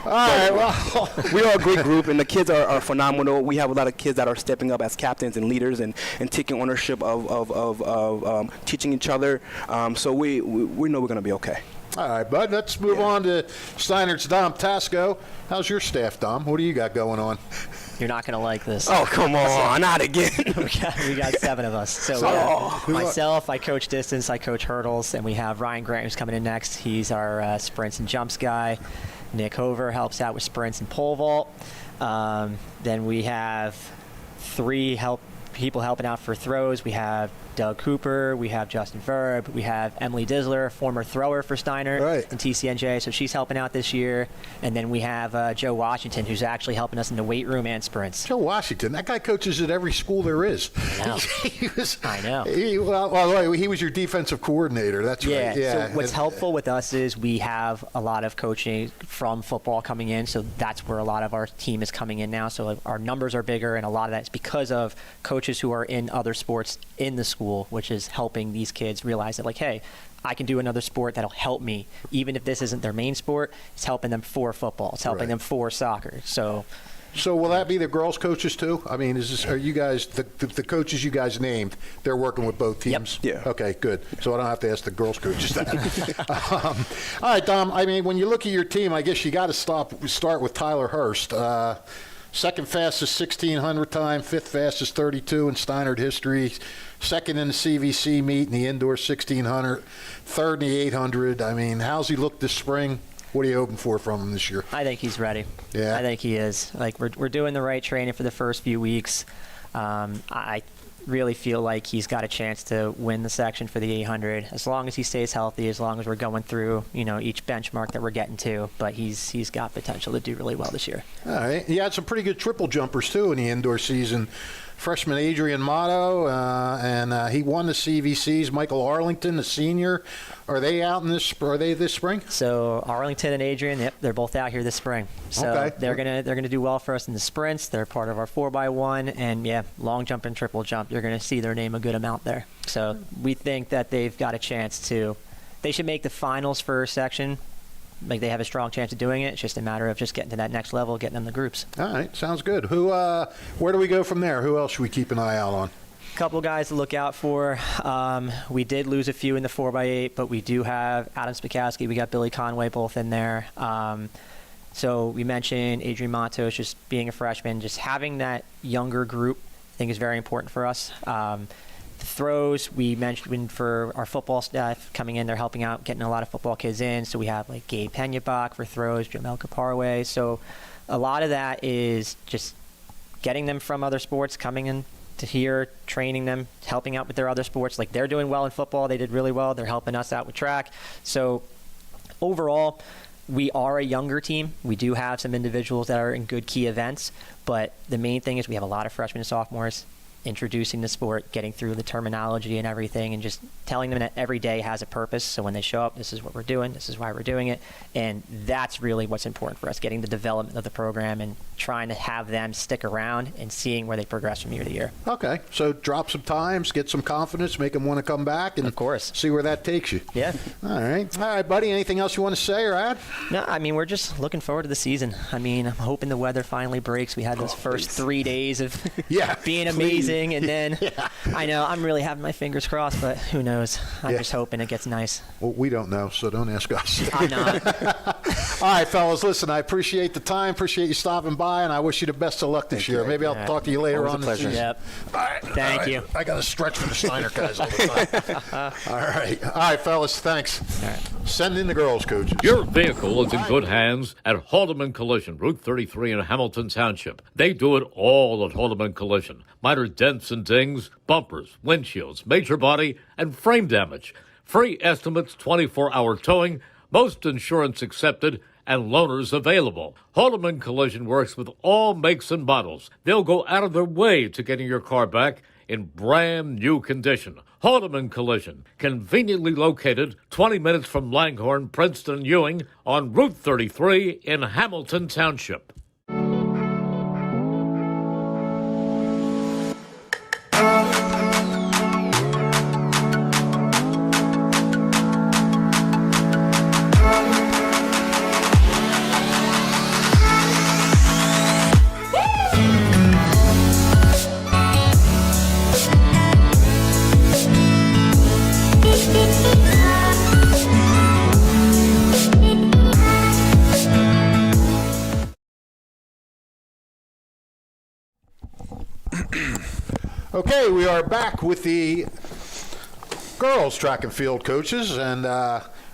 All right, well. We are a great group, and the kids are phenomenal. We have a lot of kids that are stepping up as captains and leaders and taking ownership of teaching each other. So we know we're going to be okay. All right, bud, let's move on to Steinert's Dom Tasco. How's your staff, Dom? What do you got going on? You're not going to like this. Oh, come on, not again. we got 7 of us. So myself, I coach distance, I coach hurdles, and we have Ryan Grant who's coming in next. He's our sprints and jumps guy. Nick Hover helps out with sprints and pole vault. Then we have 3 people helping out for throws. We have Doug Cooper, we have Justin Verb, we have Emily Disler, former thrower for Steinert and TCNJ, so she's helping out this year. And then we have Joe Washington, who's actually helping us in the weight room and sprints. Joe Washington, that guy coaches at every school there is. I know. I know. He was your defensive coordinator. That's right. Yeah. So what's helpful with us is we have a lot of coaching from football coming in, so that's where a lot of our team is coming in now. So our numbers are bigger, and a lot of that is because of coaches who are in other sports in the school, which is helping these kids realize that, like, hey, I can do another sport that'll help me. Even if this isn't their main sport, it's helping them for football. It's helping them for soccer. So will that be the girls' coaches too? I mean, are you guys the coaches you guys named? They're working with both teams. Yep. Yeah. Okay, good. So I don't have to ask the girls' coaches that. All right, Dom. I mean, when you look at your team, I guess you got to start with Tyler Hurst. Second fastest 1,600 time, 5th fastest 32 in Steinert history, second in the CVC meet in the indoor 1,600, third in the 800. I mean, how's he look this spring? What are you hoping for from him this year? I think he's ready. Yeah, I think he is. Like, we're doing the right training for the first few weeks. I really feel like he's got a chance to win the section for the 800 as long as he stays healthy, as long as we're going through, each benchmark that we're getting to. But he's got potential to do really well this year. All right. He had some pretty good triple jumpers too in the indoor season. Freshman Adrian Motto, and he won the CVCs. Michael Arlington, the senior, are they out in this? Are they this spring? So Arlington and Adrian, yep, they're both out here this spring. So they're gonna do well for us in the sprints. They're part of our 4x1, and long jump and triple jump. You're gonna see their name a good amount there. So we think that they've got a chance to. They should make the finals for a section. Like, they have a strong chance of doing it. It's just a matter of just getting to that next level, getting in the groups. All right, sounds good. Where do we go from there? Who else should we keep an eye out on? A couple guys to look out for. We did lose a few in the 4x8, but we do have Adam Spikowski. We got Billy Conway both in there. So we mentioned Adrian Matos just being a freshman. Just having that younger group, I think, is very important for us. Throws, we mentioned for our football staff coming in, they're helping out, getting a lot of football kids in. So we have like Gabe Peñabach for throws, Jamelka Parway. So a lot of that is just getting them from other sports, coming in to here, training them, helping out with their other sports. Like, they're doing well in football. They did really well. They're helping us out with track. So overall, we are a younger team. We do have some individuals that are in good key events, but the main thing is we have a lot of freshmen and sophomores introducing the sport, getting through the terminology and everything, and just telling them that every day has a purpose. So when they show up, this is what we're doing, this is why we're doing it. And that's really what's important for us, getting the development of the program and trying to have them stick around and seeing where they progress from year to year. Okay, so drop some times, get some confidence, make them want to come back, and of course, see where that takes you. Yeah. All right, buddy, anything else you want to say or add? No, I mean, we're just looking forward to the season. I mean, I'm hoping the weather finally breaks. We had those first 3 days of being amazing. And then I know I'm really having my fingers crossed, but who knows? I'm just hoping it gets nice. Well, we don't know, so don't ask us. I'm not. All right, fellas, listen, I appreciate the time, appreciate you stopping by, and I wish you the best of luck this year. Maybe I'll talk to you later on. Always a pleasure. Yep. All right. Thank you. I got to stretch for the Steinert guys all the time. All right, fellas, thanks. All right. Send in the girls, coaches. Your vehicle is in good hands at Haldeman Collision, Route 33 in Hamilton Township. They do it all at Haldeman Collision. Minor dents and dings, bumpers, windshields, major body, and frame damage. Free estimates, 24-hour towing, most insurance accepted, and loaners available. Haldeman Collision works with all makes and models. They'll go out of their way to getting your car back in brand new condition. Haldeman Collision, conveniently located 20 minutes from Langhorne, Princeton, and Ewing on Route 33 in Hamilton Township. Okay, we are back with the girls track and field coaches, and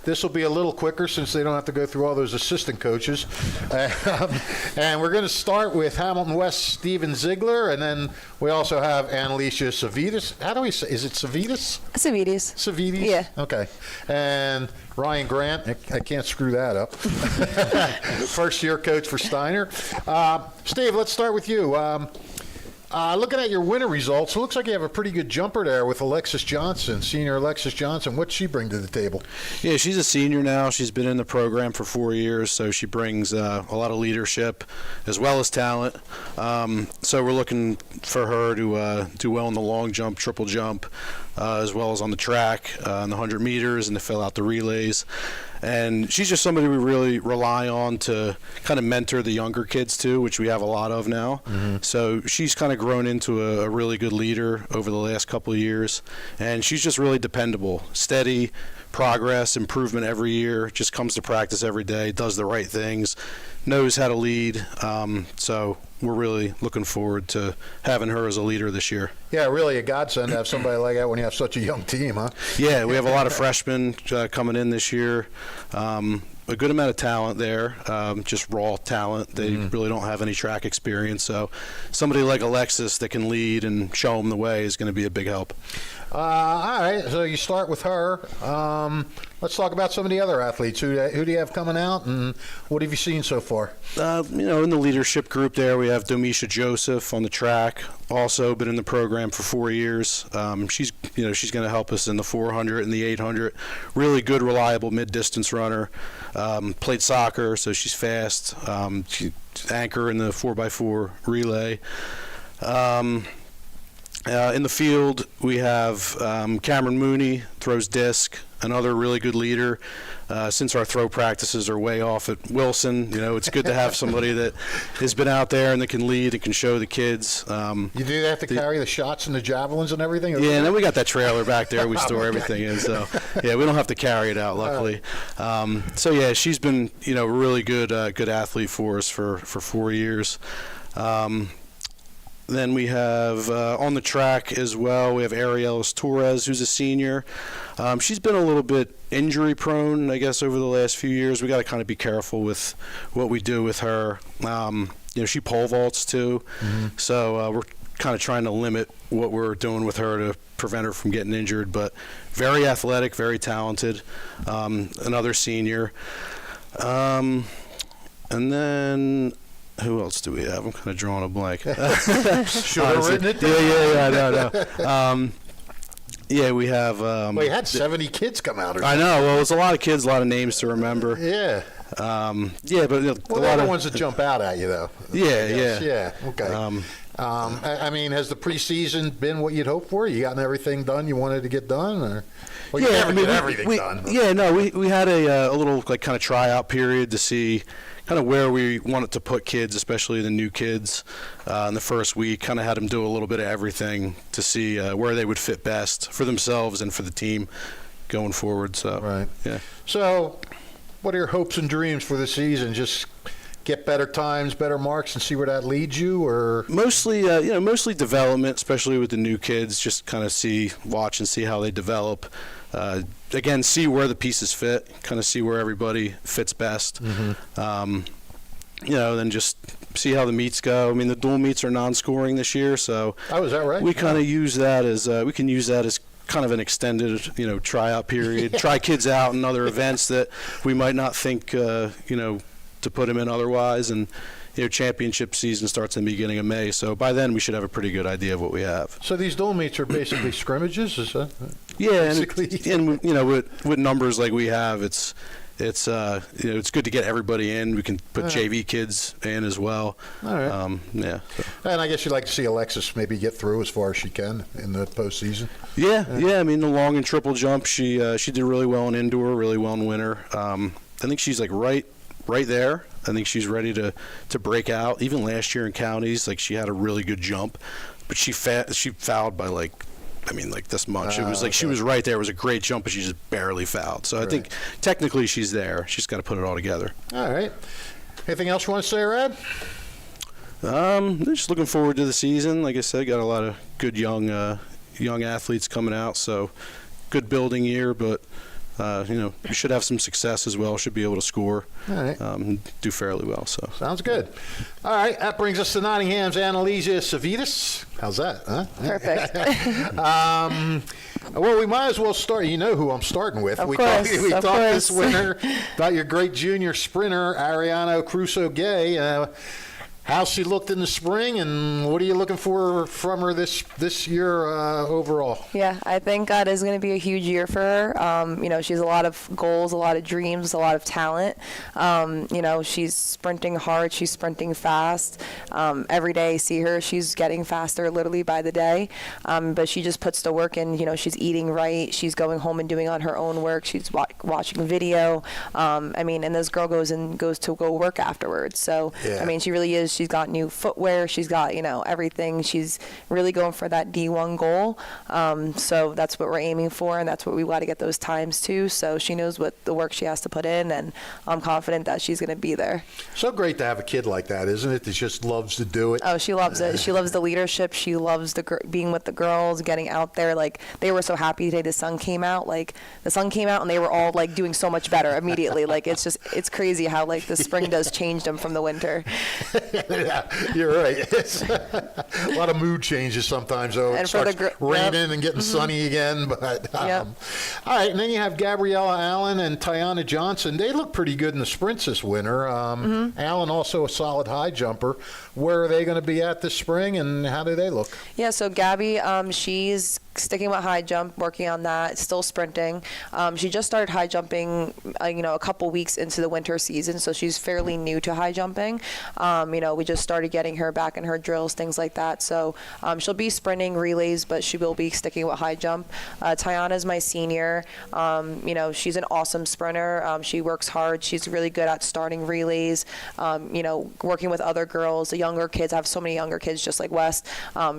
this will be a little quicker since they don't have to go through all those assistant coaches. And we're going to start with Hamilton West Steven Ziegler, and then we also have Annalicia Savvides. How do we say? Is it Savvides? Savvides. Savvides? Yeah. Okay. And Ryan Grant, I can't screw that up. First year coach for Steinert. Steve, let's start with you. Looking at your winter results, it looks like you have a pretty good jumper there with Alexis Johnson, senior Alexis Johnson. What's she bring to the table? Yeah, she's a senior now. She's been in the program for 4 years, so she brings a lot of leadership as well as talent. So we're looking for her to do well in the long jump, triple jump, as well as on the track, on the 100 meters, and to fill out the relays. And she's just somebody we really rely on to kind of mentor the younger kids too, which we have a lot of now. Mm-hmm. So she's kind of grown into a really good leader over the last couple of years. And she's just really dependable, steady, progress, improvement every year, just comes to practice every day, does the right things, knows how to lead. So we're really looking forward to having her as a leader this year. Yeah, really a godsend to have somebody like that when you have such a young team, huh? Yeah, we have a lot of freshmen coming in this year. A good amount of talent there, just raw talent. They really don't have any track experience. So somebody like Alexis that can lead and show them the way is going to be a big help. All right, so you start with her. Let's talk about some of the other athletes. Who do you have coming out, and what have you seen so far? In the leadership group there, we have Domisha Joseph on the track. Also been in the program for 4 years. She's going to help us in the 400 and the 800. Really good, reliable mid-distance runner. Played soccer, so she's fast. She's anchor in the 4x4 relay. In the field, we have Cameron Mooney, throws disc, another really good leader. Since our throw practices are way off at Wilson, it's good to have somebody that has been out there and that can lead and can show the kids. You do have to carry the shots and the javelins and everything? Yeah, and then we got that trailer back there we store everything in. So, yeah, we don't have to carry it out, luckily. So, yeah, she's been, a really good athlete for us for 4 years. Then we have on the track as well, we have Arielis Torres, who's a senior. She's been a little bit injury prone, I guess, over the last few years. We got to kind of be careful with what we do with her. She pole vaults too, so we're kind of trying to limit what we're doing with her to prevent her from getting injured. But very athletic, very talented. Another senior, and then. Who else do we have? I'm kind of drawing a blank. Should have written it No. down. Yeah, we have. Well, you had 70 kids come out. I know. Well, it's a lot of kids, a lot of names to remember. Yeah. Yeah, but a lot of ones that jump out at you, though. Yeah. Okay. I mean, has the preseason been what you'd hoped for? You gotten everything done you wanted to get done, or? Well, you never get everything done. Yeah, no, we had a little kind of tryout period to see kind of where we wanted to put kids, especially the new kids. In the first week, kind of had them do a little bit of everything to see where they would fit best for themselves and for the team going forward. So, right. Yeah. So, what are your hopes and dreams for the season? Just get better times, better marks, and see where that leads you, or mostly development, especially with the new kids. Just kind of watch and see how they develop. Again, see where the pieces fit, kind of see where everybody fits best. Then just see how the meets go. I mean, the dual meets are non-scoring this year, so is that right? We kind of use that as kind of an extended, tryout period. Try kids out in other events that we might not think, to put them in otherwise, and. Championship season starts in the beginning of May, so by then we should have a pretty good idea of what we have. So these dual meets are basically scrimmages, is that? Yeah, and with numbers like we have, it's good to get everybody in. We can put JV kids in as well. All right. Yeah. And I guess you'd like to see Alexis maybe get through as far as she can in the postseason. Yeah. I mean, the long and triple jump, she did really well in indoor, really well in winter. I think she's like right there. I think she's ready to break out. Even last year in counties, she had a really good jump, but she fouled by this much. It was she was right there. It was a great jump, but she just barely fouled. So I think technically she's there. She's got to put it all together. All right. Anything else you want to say, Rad? Just looking forward to the season. Like I said, got a lot of good young athletes coming out, so good building year, but we should have some success as well. Should be able to score, All right. do fairly well. So Sounds good. All right, that brings us to Nottingham's Annalicia Savvides. How's that? Huh? Perfect. Well, we might as well start. You know who I'm starting with. Of we course, talked, we of talked this course. winter about your great junior sprinter, Ariano Crusoe-Gay. How she looked in the spring, and what are you looking for from her this year overall? Yeah, I think that is going to be a huge year for her. She has a lot of goals, a lot of dreams, a lot of talent. She's sprinting hard, she's sprinting fast. Every day I see her, she's getting faster literally by the day. But she just puts the work in. She's eating right. She's going home and doing on her own work. She's watching video. And this girl goes to go work afterwards. So, Yeah. She really is. She's got new footwear. She's got, everything. She's really going for that D1 goal. So that's what we're aiming for, and that's what we got to get those times to. So she knows what the work she has to put in, and I'm confident that she's going to be there. So great to have a kid like that, isn't it? That just loves to do it. Oh, she loves it. She loves the leadership. She loves being with the girls, getting out there. Like, they were so happy today the sun came out. Like, the sun came out, and they were all, like, doing so much better immediately. Like, it's crazy how, like, the spring does change them from the winter. Yeah, you're right. It's a lot of mood changes sometimes, though. It And for the starts yep. raining and getting sunny again. But Yep. all right, and then you have Gabriella Allen and Tiana Johnson. They look pretty good in the sprints this winter. Allen also a solid high jumper. Where are they going to be at this spring, and how do they look? Yeah, so Gabby, she's sticking with high jump, working on that, still sprinting. She just started high jumping, a couple weeks into the winter season, so she's fairly new to high jumping. We just started getting her back in her drills, things like that. So she'll be sprinting relays, but she will be sticking with high jump. Tiana's my senior. She's an awesome sprinter. She works hard. She's really good at starting relays, working with other girls, the younger kids. I have so many younger kids just like Wes,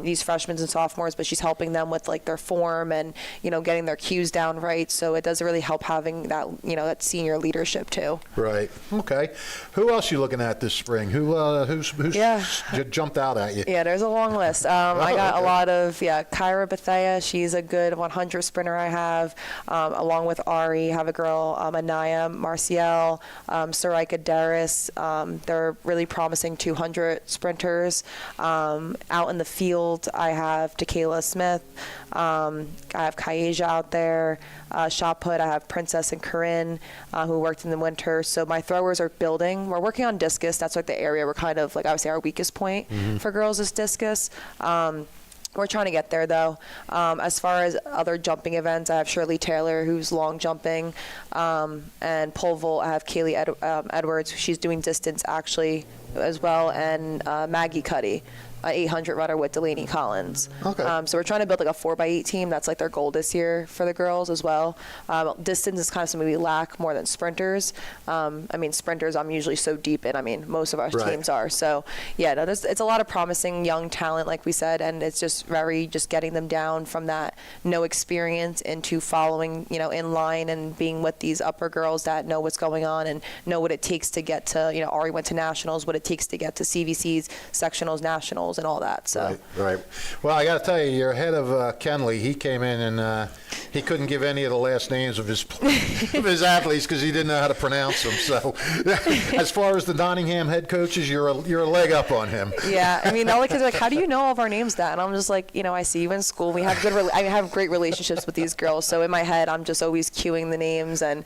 these freshmen and sophomores, but she's helping them with like their form and, getting their cues down right. So it does really help having that, that senior leadership too. Right. Okay. Who else you looking at this spring? Who's Yeah. jumped out at you? Yeah, there's a long list. I got a lot of, Kyra Bethea. She's a good 100 sprinter I have, along with Ari. Have a girl, Anaya Marcial, Sarika Darris. They're really promising 200 sprinters. Out in the field, I have Tequila Smith. I have Kaija out there. Shot put, I have Princess and Corinne, who worked in the winter. So my throwers are building. We're working on discus. That's like the area we're kind of, like, I would say our weakest point for girls is discus. We're trying to get there, though. As far as other jumping events, I have Shirley Taylor, who's long jumping, and pole vault, I have Kaylee Edwards. She's doing distance, actually, as well, and Maggie Cuddy, 800 runner with Delaney Collins. Okay. So we're trying to build like a 4x8 team. That's like their goal this year for the girls as well. Distance is kind of something we lack more than sprinters. Sprinters I'm usually so deep in. Most of our Right. teams are. So yeah, no, it's a lot of promising young talent, like we said, and it's just getting them down from that no experience into following, in line and being with these upper girls that know what's going on and know what it takes to get to, Ari went to nationals, what it takes to get to CVCs, sectionals, nationals, and all that. So Right. Well, I got to tell you, you're ahead of Kenley. He came in and he couldn't give any of the last names of his athletes because he didn't know how to pronounce them. So, as far as the Nottingham head coaches, you're a leg up on him. yeah, all the kids are like, "How do you know all of our names, Dad?" And I'm just like, I see you in school. We have I have great relationships with these girls. So in my head, I'm just always cueing the names and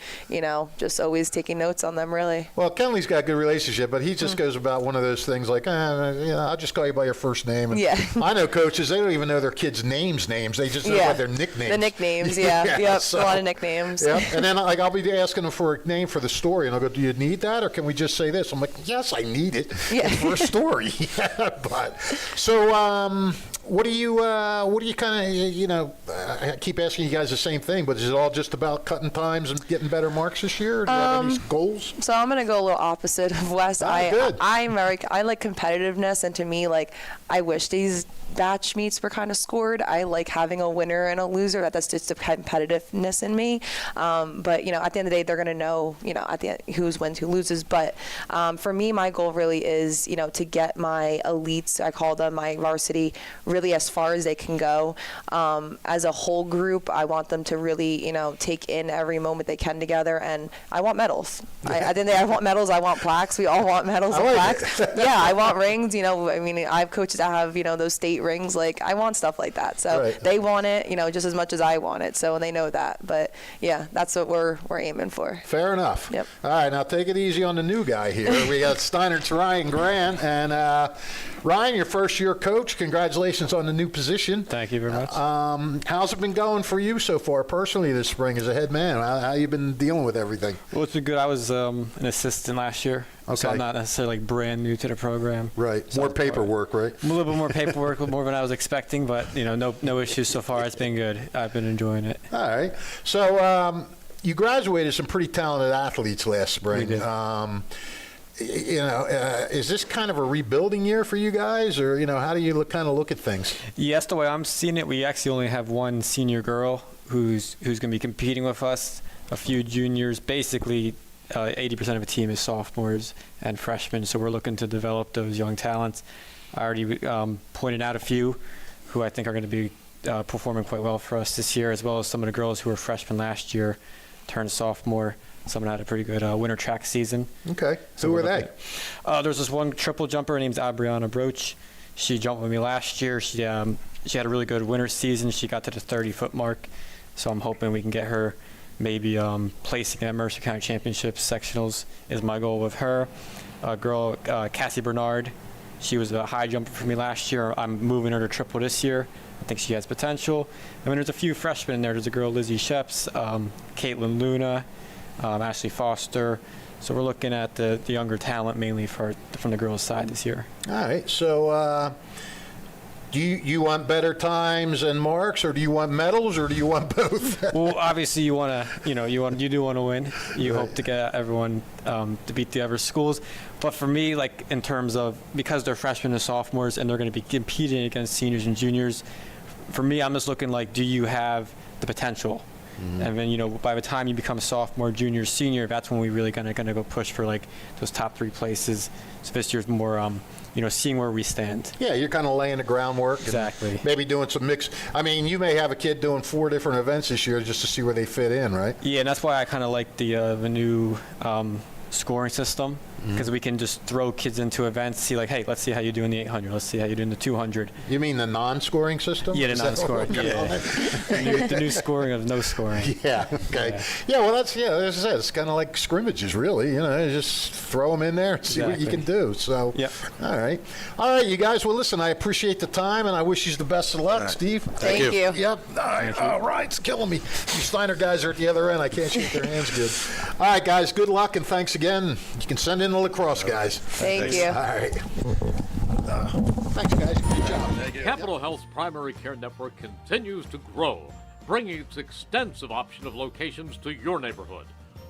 just always taking notes on them. Really. Well, Kenley's got a good relationship, but he just goes about one of those things like, I'll just call you by your first name. And Yeah. I know coaches, they don't even know their kids' names. They just know about their nicknames. The nicknames, yeah. Yep, So, a lot of nicknames. Yeah, and then I'll be asking them for a name for the story, and I'll go, "Do you need that, or can we just say this?" I'm like, "Yes, I need it Yeah. for a story." But so, What do you kind of, I keep asking you guys the same thing, but is it all just about cutting times and getting better marks this year? Or do you have any goals? So I'm gonna go a little opposite of Wes. Good. I like competitiveness, and to me, like, I wish these batch meets were kind of scored. I like having a winner and a loser. That's just the competitiveness in me. But at the end of the day, they're gonna know, at the end, who's wins, who loses. But for me, my goal really is, to get my elites, I call them my varsity, really as far as they can go. As a whole group, I want them to really, take in every moment they can together, and I want medals. At the end of the day, I want medals. I want plaques. We all want medals and plaques. Yeah, I want rings. I have coaches that have, those state rings. Like, I want stuff like that. So they want it, just as much as I want it. So they know that. But yeah, that's what we're aiming for. Fair enough. Yep. All right, now take it easy on the new guy here. We got Steinert's Ryan Grant, and Ryan, your first year coach. Congratulations on the new position. Thank you very much. How's it been going for you so far personally this spring as a head man? How you been dealing with everything? Well, it's been good. I was an assistant last year, so I'm not necessarily brand new to the program. Right. So more paperwork, right? A little bit more paperwork, more than I was expecting, but no issues so far. It's been good. I've been enjoying it. All right. So you graduated some pretty talented athletes last spring. We did. Is this kind of a rebuilding year for you guys, or how do you look at things? Yes, the way I'm seeing it, we actually only have one senior girl who's going to be competing with us. A few juniors. Basically, 80% of the team is sophomores and freshmen, so we're looking to develop those young talents. I already pointed out a few who I think are going to be performing quite well for us this year, as well as some of the girls who were freshmen last year turned sophomore. Someone had a pretty good winter track season. Okay. So who are they? There's this one triple jumper. Her name's Adriana Broach. She jumped with me last year. She had a really good winter season. She got to the 30-foot mark. So I'm hoping we can get her maybe placing at Mercer County Championships sectionals is my goal with her. A girl, Cassie Bernard. She was a high jumper for me last year. I'm moving her to triple this year. I think she has potential. I mean, there's a few freshmen in there. There's a girl, Lizzie Sheps, Caitlin Luna, Ashley Foster. So we're looking at the younger talent mainly from the girls' side this year. All right. So do you want better times and marks, or do you want medals, or do you want both? Well, obviously you want to, you do want to win. You hope to get everyone to beat the other schools. But for me, like in terms of, because they're freshmen and sophomores and they're going to be competing against seniors and juniors, for me, I'm just looking like, do you have the potential? Mm-hmm. And then, by the time you become a sophomore, junior, senior, that's when we really gonna go push for like those top 3 places. So this year's more, seeing where we stand. Yeah, you're kind of laying the groundwork. Exactly. And maybe doing some mix. I mean, you may have a kid doing 4 different events this year just to see where they fit in, right? Yeah, and that's why I kind of like the new scoring system, because we can just throw kids into events, see like, hey, let's see how you do in the 800, let's see how you do in the 200. You mean the non-scoring system? Yeah, the non-scoring. The new scoring of no scoring. Yeah. Okay. Yeah. Well, as I said, it's kind of like scrimmages, really. Just throw them in there and see what you can do. So. Yep. All right, you guys. Well, listen, I appreciate the time, and I wish you the best of luck, Steve. Thank you. Yep. All right. All right. It's killing me. You Steiner guys are at the other end. I can't shake their hands good. All right, guys. Good luck, and thanks again. You can send in the lacrosse guys. Thank you. All right. Thanks, guys. Good job. Capital Health's primary care network continues to grow, bringing its extensive option of locations to your neighborhood.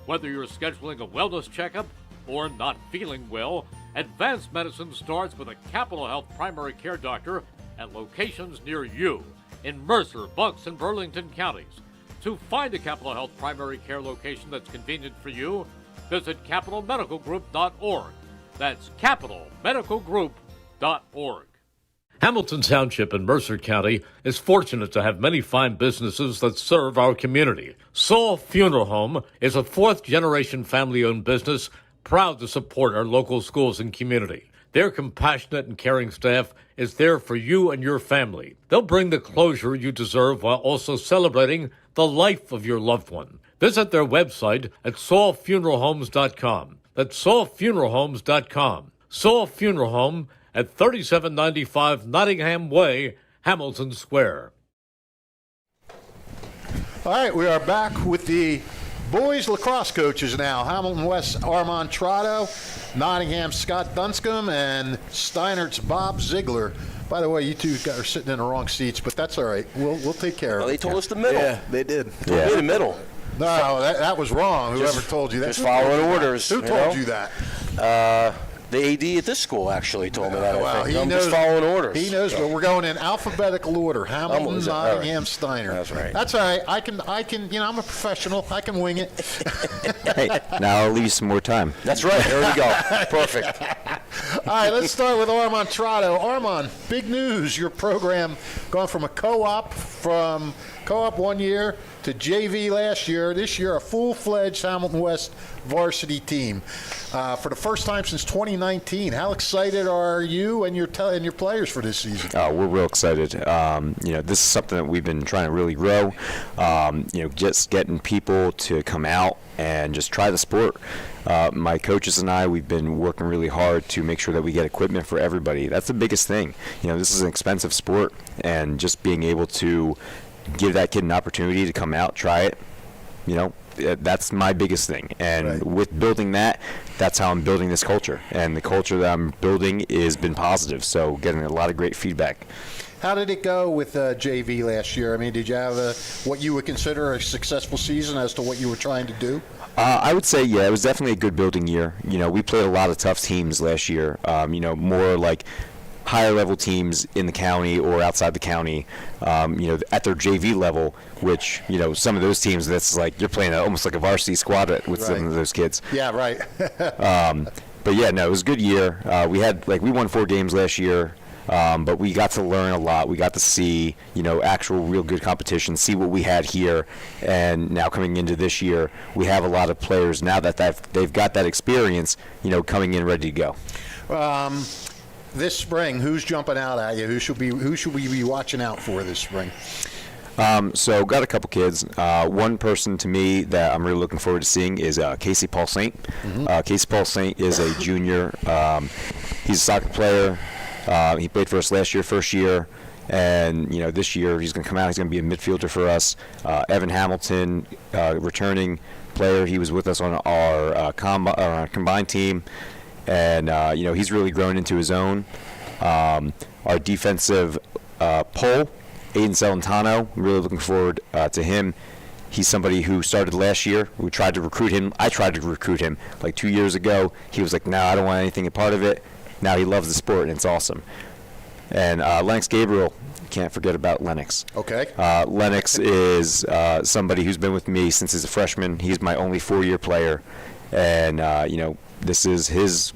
Whether you're scheduling a wellness checkup or not feeling well, advanced medicine starts with a Capital Health primary care doctor at locations near you in Mercer, Bucks, and Burlington counties. To find a Capital Health primary care location that's convenient for you, visit capitalmedicalgroup.org. That's capitalmedicalgroup.org. Hamilton Township in Mercer County is fortunate to have many fine businesses that serve our community. Saul Funeral Home is a 4th-generation family-owned business proud to support our local schools and community. Their compassionate and caring staff is there for you and your family. They'll bring the closure you deserve while also celebrating the life of your loved one. Visit their website at saulfuneralhomes.com. That's saulfuneralhomes.com. Saul Funeral Home at 3795 Nottingham Way, Hamilton Square. All right, we are back with the Boys lacrosse coaches now. Hamilton West Armand Trotto, Nottingham Scott Dunscomb, and Steinert's Bob Ziegler. By the way, you two are sitting in the wrong seats, but that's all right. We'll take care of it. They told us the middle. Yeah, they did. Told me the middle. No, that was wrong. Whoever told you that. Just following orders. Who told you that? The AD at this school actually told me that. Well, I'm just following orders. He knows, but we're going in alphabetical order. Hamilton, Nottingham, right. Steinert. That's right. That's all right. I can. I'm a professional. I can wing it. Hey, now I'll leave you some more time. That's right. There we go. Perfect. All right, let's start with Armand Trotto. Armand, big news. Your program going from a co-op 1 year to JV last year. This year, a full-fledged Hamilton West varsity team for the first time since 2019. How excited are you and your players for this season? We're real excited. This is something that we've been trying to really grow. Just getting people to come out and just try the sport. My coaches and I, we've been working really hard to make sure that we get equipment for everybody. That's the biggest thing. This is an expensive sport, and just being able to give that kid an opportunity to come out, try it, that's my biggest thing. And right. With building that, that's how I'm building this culture. And the culture that I'm building has been positive, so getting a lot of great feedback. How did it go with JV last year? I mean, did you have what you would consider a successful season as to what you were trying to do? I would say, yeah, it was definitely a good building year. We played a lot of tough teams last year, more like higher level teams in the county or outside the county, at their JV level, which, some of those teams, that's like you're playing almost like a varsity squad with some of those kids. Yeah, right. But yeah, no, it was a good year. We won 4 games last year. But we got to learn a lot. We got to see, actual real good competition, see what we had here. And now coming into this year, we have a lot of players now that they've got that experience, coming in ready to go. This spring, who's jumping out at you? Who should we be watching out for this spring? So got a couple kids. One person to me that I'm really looking forward to seeing is Casey Paul Saint. Mm-hmm. Casey Paul Saint is a junior. He's a soccer player. He played for us last year, first year, and this year he's going to come out. He's going to be a midfielder for us. Evan Hamilton, returning player. He was with us on our combined team, and he's really grown into his own. Our defensive pole, Aiden Celentano. Really looking forward to him. He's somebody who started last year. We tried to recruit him. I tried to recruit him like 2 years ago. He was like, "No, I don't want anything a part of it." Now he loves the sport, and it's awesome. And Lennox Gabriel, can't forget about Lennox. Okay. Lennox is somebody who's been with me since he's a freshman. He's my only 4-year player, and this is his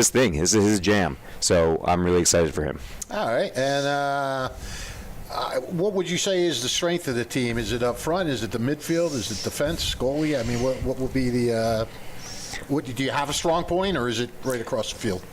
thing. This is his jam. So I'm really excited for him. All right. And what would you say is the strength of the team? Is it up front? Is it the midfield? Is it defense, goalie? I mean, what would be the? Do you have a strong point, or is it right across the field?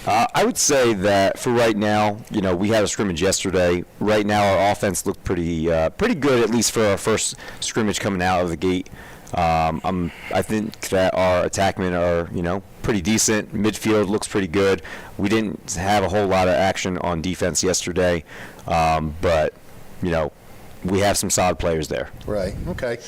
I would say that for right now, we had a scrimmage yesterday. Right now, our offense looked pretty good, at least for our first scrimmage coming out of the gate. I think that our attackmen are, pretty decent. Midfield looks pretty good. We didn't have a whole lot of action on defense yesterday, but, we have some solid players there. Right. Okay.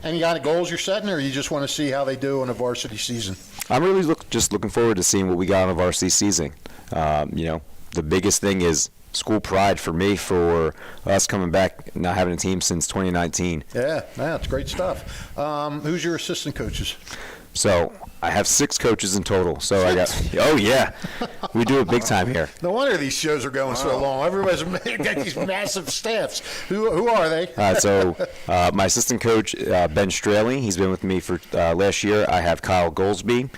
Any kind of goals you're setting, or you just want to see how they do in a varsity season? I'm really just looking forward to seeing what we got on a varsity season. The biggest thing is school pride for me, for us coming back, not having a team since 2019. Yeah, it's great stuff. Who's your assistant coaches? So I have 6 coaches in total. So I got, oh yeah, we do it big time here. No wonder these shows are going so long. Everybody's got these massive staffs. Who are they? So my assistant coach, Ben Straley, he's been with me for last year. I have Kyle Goldsby,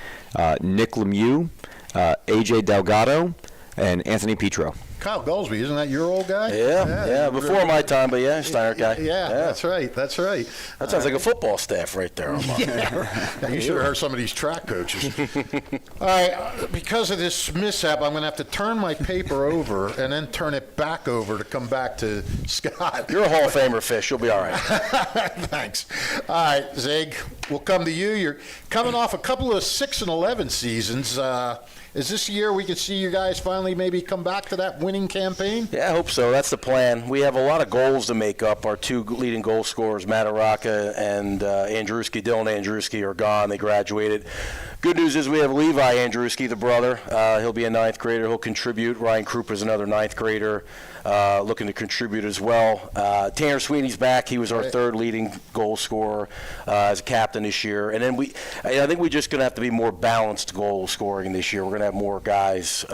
Nick Lemieux, AJ Delgado, and Anthony Petro. Kyle Goldsby, isn't that your old guy? Yeah. Before my time, but yeah, Steinert guy. Yeah, that's right. That sounds like a football staff right there. Yeah, you should have heard some of these track coaches. All right, because of this mishap, I'm going to have to turn my paper over and then turn it back over to come back to Scott. You're a Hall of Famer, Fish. You'll be all right. Thanks. All right, Zig, we'll come to you. You're coming off a couple of 6-11 seasons. Is this year we can see you guys finally maybe come back to that winning campaign? Yeah, I hope so. That's the plan. We have a lot of goals to make up. Our two leading goal scorers, Mataraka and Andruski, Dylan Andruski, are gone. They graduated. Good news is we have Levi Andruski, the brother. He'll be a 9th grader. He'll contribute. Ryan Krupa's another 9th grader. Looking to contribute as well. Tanner Sweeney's back. He was our 3rd leading goal scorer as a captain this year. And then I think we're just going to have to be more balanced goal scoring this year. We're going to have more guys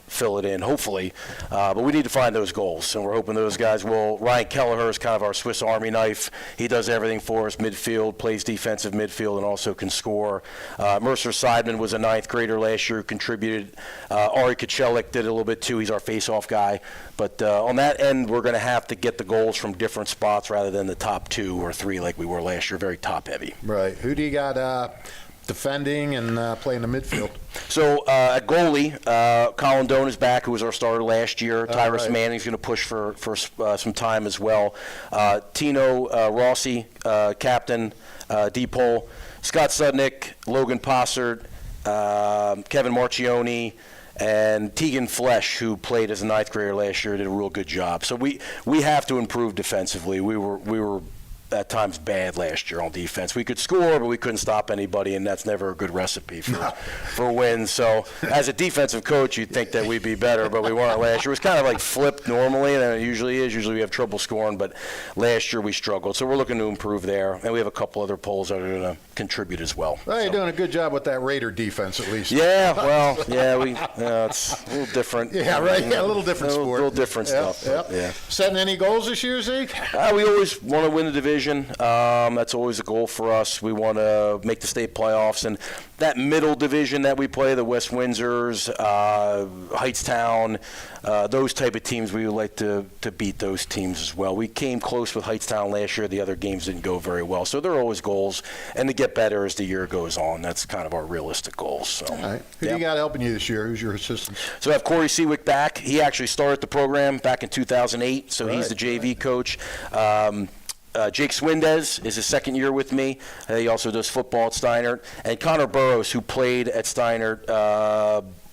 fill it in, hopefully. But we need to find those goals, and we're hoping those guys will. Ryan Kelleher is kind of our Swiss Army knife. He does everything for us, midfield, plays defensive midfield, and also can score. Mercer Seidman was a 9th grader last year who contributed. Ari Kachelik did a little bit too. He's our face-off guy. But on that end, we're going to have to get the goals from different spots rather than the top 2 or 3 like we were last year, very top-heavy. Right. Who do you got defending and playing the midfield? So at goalie, Colin Doan is back, who was our starter last year. Tyrus Manning's going to push for some time as well. Tino Rossi, captain, D-Pole. Scott Sudnick, Logan Possard, Kevin Marchioni, and Tegan Flesh, who played as a 9th grader last year, did a real good job. So we have to improve defensively. We were at times bad last year on defense. We could score, but we couldn't stop anybody, and that's never a good recipe for wins. So as a defensive coach, you'd think that we'd be better, but we weren't last year. It was kind of like flipped normally, and it usually is. Usually we have trouble scoring, but last year we struggled. So we're looking to improve there, and we have a couple other polls that are going to contribute as well. Well, you're doing a good job with that Raider defense, at least. Yeah, well, yeah, it's a little different. Yeah, right. Yeah, a little different sport. A little different stuff. Yep. Yeah. Setting any goals this year, Zeke? We always want to win the division. That's always a goal for us. We want to make the state playoffs. And that middle division that we play, the West Windsors, Heightstown, those type of teams, we would like to beat those teams as well. We came close with Heightstown last year. The other games didn't go very well. So there are always goals. And to get better as the year goes on, that's kind of our realistic goals. So. All right. Who do you got helping you this year? Who's your assistant? So I have Corey Seawick back. He actually started the program back in 2008, so he's the JV coach. Jake Swindez is his 2nd year with me. He also does football at Steinert. And Connor Burrows, who played at Steinert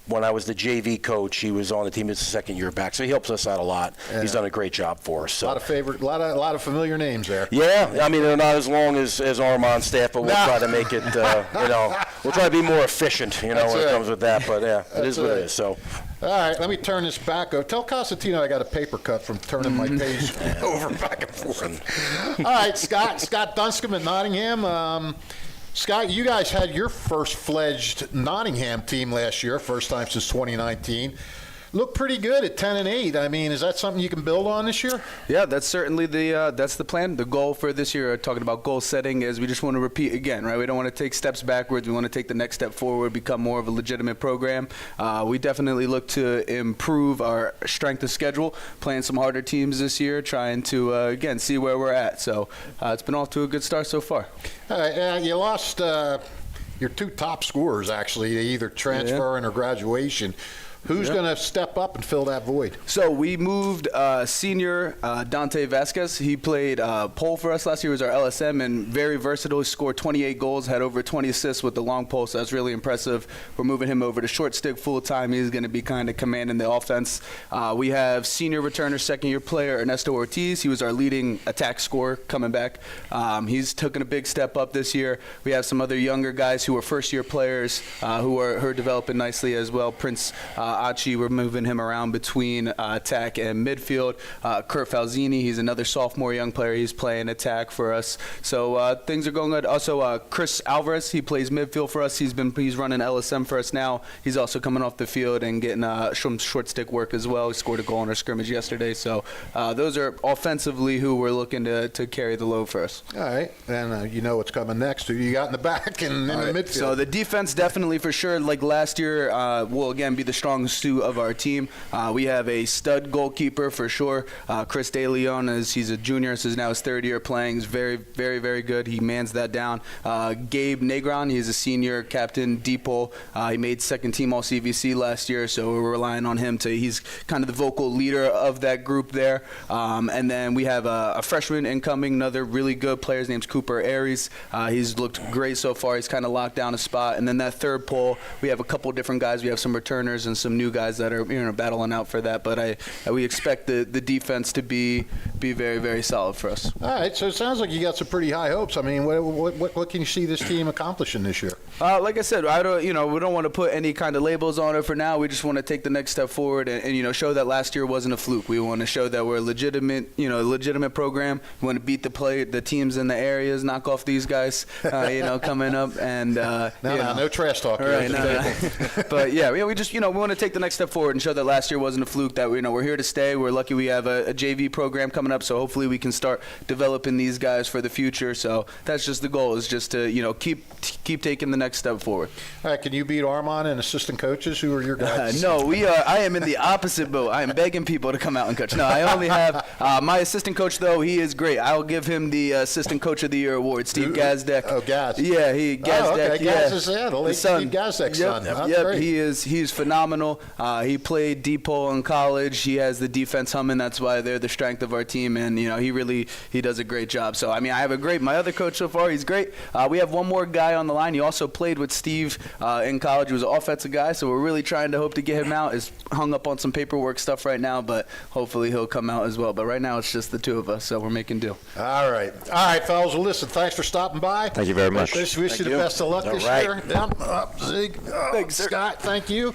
when I was the JV coach, he was on the team as the 2nd year back. So he helps us out a lot. Yeah. He's done a great job for us. So. A lot of familiar names there. Yeah, I mean they're not as long as Armand's staff, but we'll try to make it. We'll try to be more efficient. When it comes with that. But yeah, it is what it is. So. All right, let me turn this back over. Tell Cosentino I got a paper cut from turning my page over back and forth. All right, Scott Dunscomb at Nottingham. Scott, you guys had your first fledged Nottingham team last year, first time since 2019. Looked pretty good at 10-8. I mean, is that something you can build on this year? Yeah, that's certainly that's the plan. The goal for this year, talking about goal setting, is we just want to repeat again, right? We don't want to take steps backwards. We want to take the next step forward, become more of a legitimate program. We definitely look to improve our strength of schedule, playing some harder teams this year, trying to, again, see where we're at. So it's been off to a good start so far. All right, you lost your 2 top scorers, actually, either transferring or graduation. Who's going to step up and fill that void? So we moved senior Dante Vasquez. He played pole for us last year. He was our LSM and very versatile. He scored 28 goals, had over 20 assists with the long pole, so that's really impressive. We're moving him over to short stick full time. He's going to be kind of commanding the offense. We have senior returner, 2nd-year player Ernesto Ortiz. He was our leading attack scorer coming back. He's taken a big step up this year. We have some other younger guys who are first-year players who are developing nicely as well. Prince Achi, we're moving him around between attack and midfield. Kurt Falzini, he's another sophomore young player. He's playing attack for us. So things are going good. Also, Chris Alvarez, he plays midfield for us. He's running LSM for us now. He's also coming off the field and getting some short stick work as well. He scored a goal in our scrimmage yesterday. So those are offensively who we're looking to carry the load for us. All right. And you know what's coming next. Who you got in the back and in the midfield? So the defense definitely for sure, like last year, will again be the strongest strong suit of our team. We have a stud goalkeeper for sure. Chris De Leon, he's a junior. This is now his third year playing. He's very, very, very good. He mans that down. Gabe Negron, he's a senior captain, depot. He made second team all CVC last year, so we're relying on him he's kind of the vocal leader of that group there. And then we have a freshman incoming, another really good player. His name's Cooper Aries. He's looked great so far. He's kind of locked down a spot. And then that third pole, we have a couple different guys. We have some returners and some new guys that are battling out for that. But we expect the defense to be very, very solid for us. All right, so it sounds like you got some pretty high hopes. I mean, what can you see this team accomplishing this year? Like I said, we don't want to put any kind of labels on it for now. We just want to take the next step forward and show that last year wasn't a fluke. We want to show that we're a legitimate program. We want to beat the teams in the areas, knock off these guys, coming up. And no trash talk. Right, but yeah, we just we want to take the next step forward and show that last year wasn't a fluke. That we're here to stay. We're lucky we have a JV program coming up, so hopefully we can start developing these guys for the future. So that's just the goal, is just to keep taking the next step forward. All right, can you beat Armand and assistant coaches? Who are your guys? No, I am in the opposite boat. I am begging people to come out and coach. No, I only have my assistant coach, though. He is great. I'll give him the assistant coach of the year award, Steve Gazdek. Oh, Gaz. Yeah, Gazdek. Okay. Gaz is the late Steve Gazdek's son. Yep. He's phenomenal. He played depot in college. He has the defense humming. That's why they're the strength of our team, and he does a great job. So I have my other coach so far. He's great. We have one more guy on the line. He also played with Steve in college. He was an offensive guy, so we're really trying to hope to get him out. Is hung up on some paperwork stuff right now, but hopefully he'll come out as well. But right now it's just the two of us, so we're making do. All right, fellas. Well, listen, thanks for stopping by. Thank you very much. Wish you the best of luck this year. Zig, thanks, Scott. Thank you.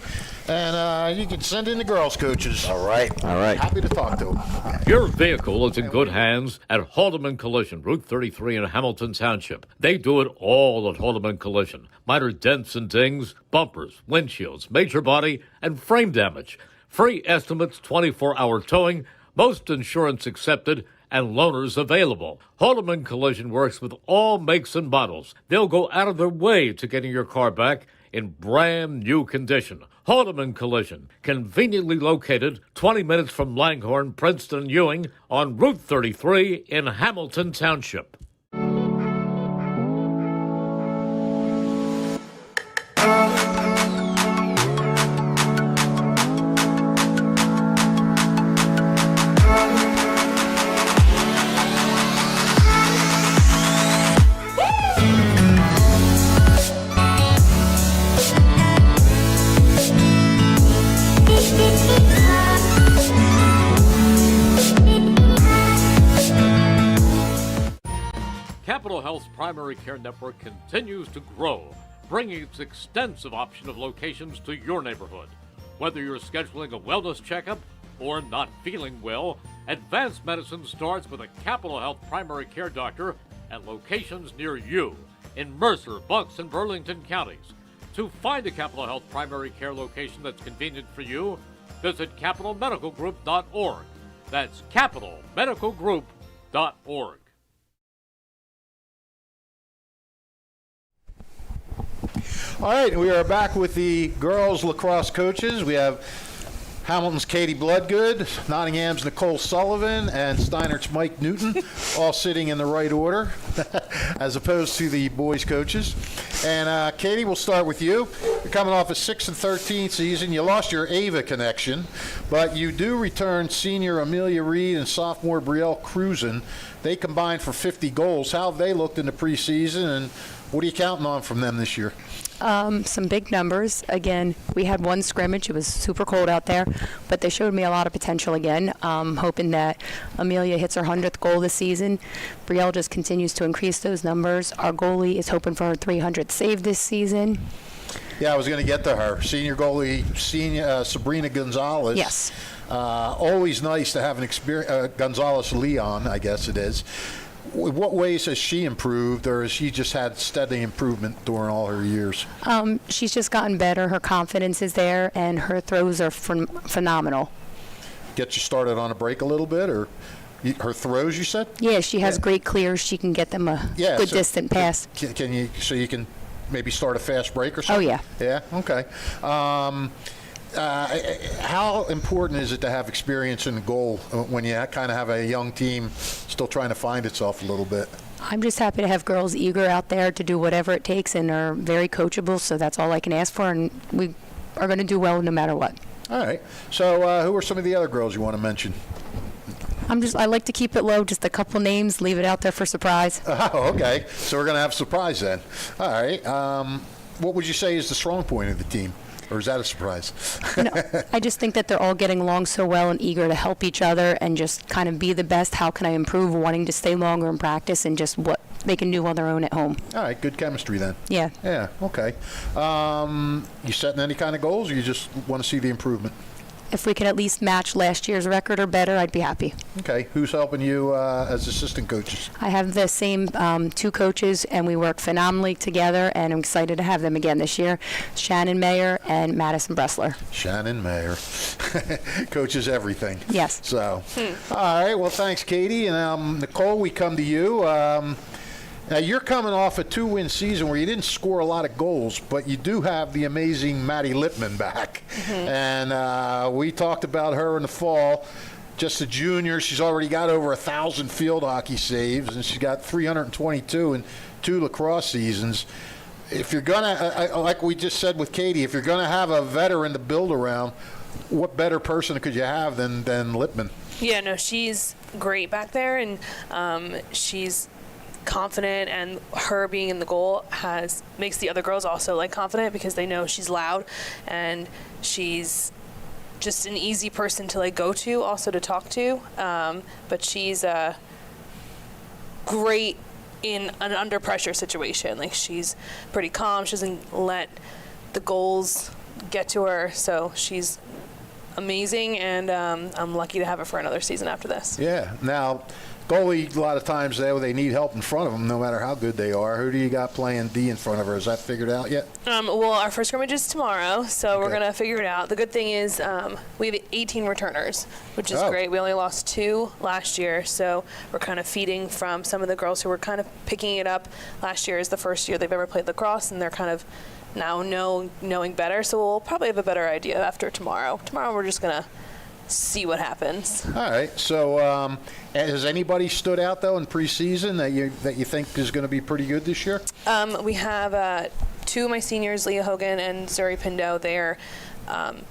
And you can send in the girls' coaches. All right. Happy to talk to them. Your vehicle is in good hands at Haldeman Collision, Route 33 in Hamilton Township. They do it all at Haldeman Collision. Minor dents and dings, bumpers, windshields, major body, and frame damage. Free estimates, 24-hour towing, most insurance accepted, and loaners available. Haldeman Collision works with all makes and models. They'll go out of their way to getting your car back in brand new condition. Haldeman Collision, conveniently located 20 minutes from Langhorne, Princeton, Ewing on Route 33 in Hamilton Township. Capital Health's primary care network continues to grow, bringing its extensive option of locations to your neighborhood. Whether you're scheduling a wellness checkup or not feeling well, advanced medicine starts with a Capital Health primary care doctor at locations near you in Mercer, Bucks, and Burlington counties. To find a Capital Health primary care location that's convenient for you, visit capitalmedicalgroup.org. That's capitalmedicalgroup.org. All right, we are back with the girls lacrosse coaches. We have Hamilton's Katie Bloodgood, Nottingham's Nicole Sullivan, and Steinert's Mike Newton, all sitting in the right order, as opposed to the boys coaches. And Katie, we'll start with you. You're coming off a 6-13 season. You lost your Ava connection, but you do return senior Amelia Reed and sophomore Brielle Cruzen. They combined for 50 goals. How have they looked in the preseason, and what are you counting on from them this year? Some big numbers. Again, we had one scrimmage. It was super cold out there, but they showed me a lot of potential again. Hoping that Amelia hits her 100th goal this season. Brielle just continues to increase those numbers. Our goalie is hoping for her 300th save this season. Yeah, I was going to get to her. Senior goalie, Sabrina Gonzalez. Yes. Always nice to have an experience. Gonzalez Leon, I guess it is. What ways has she improved, or has she just had steady improvement during all her years? She's just gotten better. Her confidence is there, and her throws are phenomenal. Get you started on a break a little bit, or her throws, you said? Yeah, she has great clears. She can get them a good distant pass. Can you maybe start a fast break or something? Oh, yeah. Yeah, okay. how important is it to have experience in the goal when you kind of have a young team still trying to find itself a little bit? I'm just happy to have girls eager out there to do whatever it takes and are very coachable, so that's all I can ask for, and we are going to do well no matter what. All right. So who are some of the other girls you want to mention? I like to keep it low, just a couple names, leave it out there for surprise. Oh, okay. So we're going to have surprise then. All right. What would you say is the strong point of the team? Or is that a surprise? No, I just think that they're all getting along so well and eager to help each other and just kind of be the best. How can I improve? Wanting to stay longer in practice and just what they can do on their own at home. All right, good chemistry then. Yeah. Yeah, okay. You setting any kind of goals, or you just want to see the improvement? If we could at least match last year's record or better, I'd be happy. Okay, who's helping you as assistant coaches? I have the same two coaches, and we work phenomenally together, and I'm excited to have them again this year. Shannon Mayer and Madison Bressler. Shannon Mayer. Coaches everything. Yes. So, all right, well, thanks, Katie. And Nicole, we come to you. Now, you're coming off a 2-win season where you didn't score a lot of goals, but you do have the amazing Maddie Lippman back. And we talked about her in the fall. Just a junior. She's already got over 1,000 field hockey saves, and she's got 322 in 2 lacrosse seasons. If you're going to, like we just said with Katie, if you're going to have a veteran to build around, what better person could you have than Lippman? Yeah, no, she's great back there, and she's confident, and her being in the goal makes the other girls also like confident because they know she's loud and she's just an easy person to like go to, also to talk to. But she's great in an under pressure situation. Like, she's pretty calm. She doesn't let the goals get to her, so she's amazing, and I'm lucky to have her for another season after this. Yeah. Now, goalie, a lot of times they need help in front of them, no matter how good they are. Who do you got playing D in front of her? Is that figured out yet? Well, our first scrimmage is tomorrow, so we're going to figure it out. The good thing is we have 18 returners, which is great. We only lost 2 last year, so we're kind of feeding from some of the girls who were kind of picking it up. Last year is the first year they've ever played lacrosse, and they're kind of now knowing better, so we'll probably have a better idea after tomorrow. Tomorrow we're just going to see what happens. All right. So has anybody stood out, though, in preseason that you think is going to be pretty good this year? We have 2 of my seniors, Leah Hogan and Zuri Pindo. They're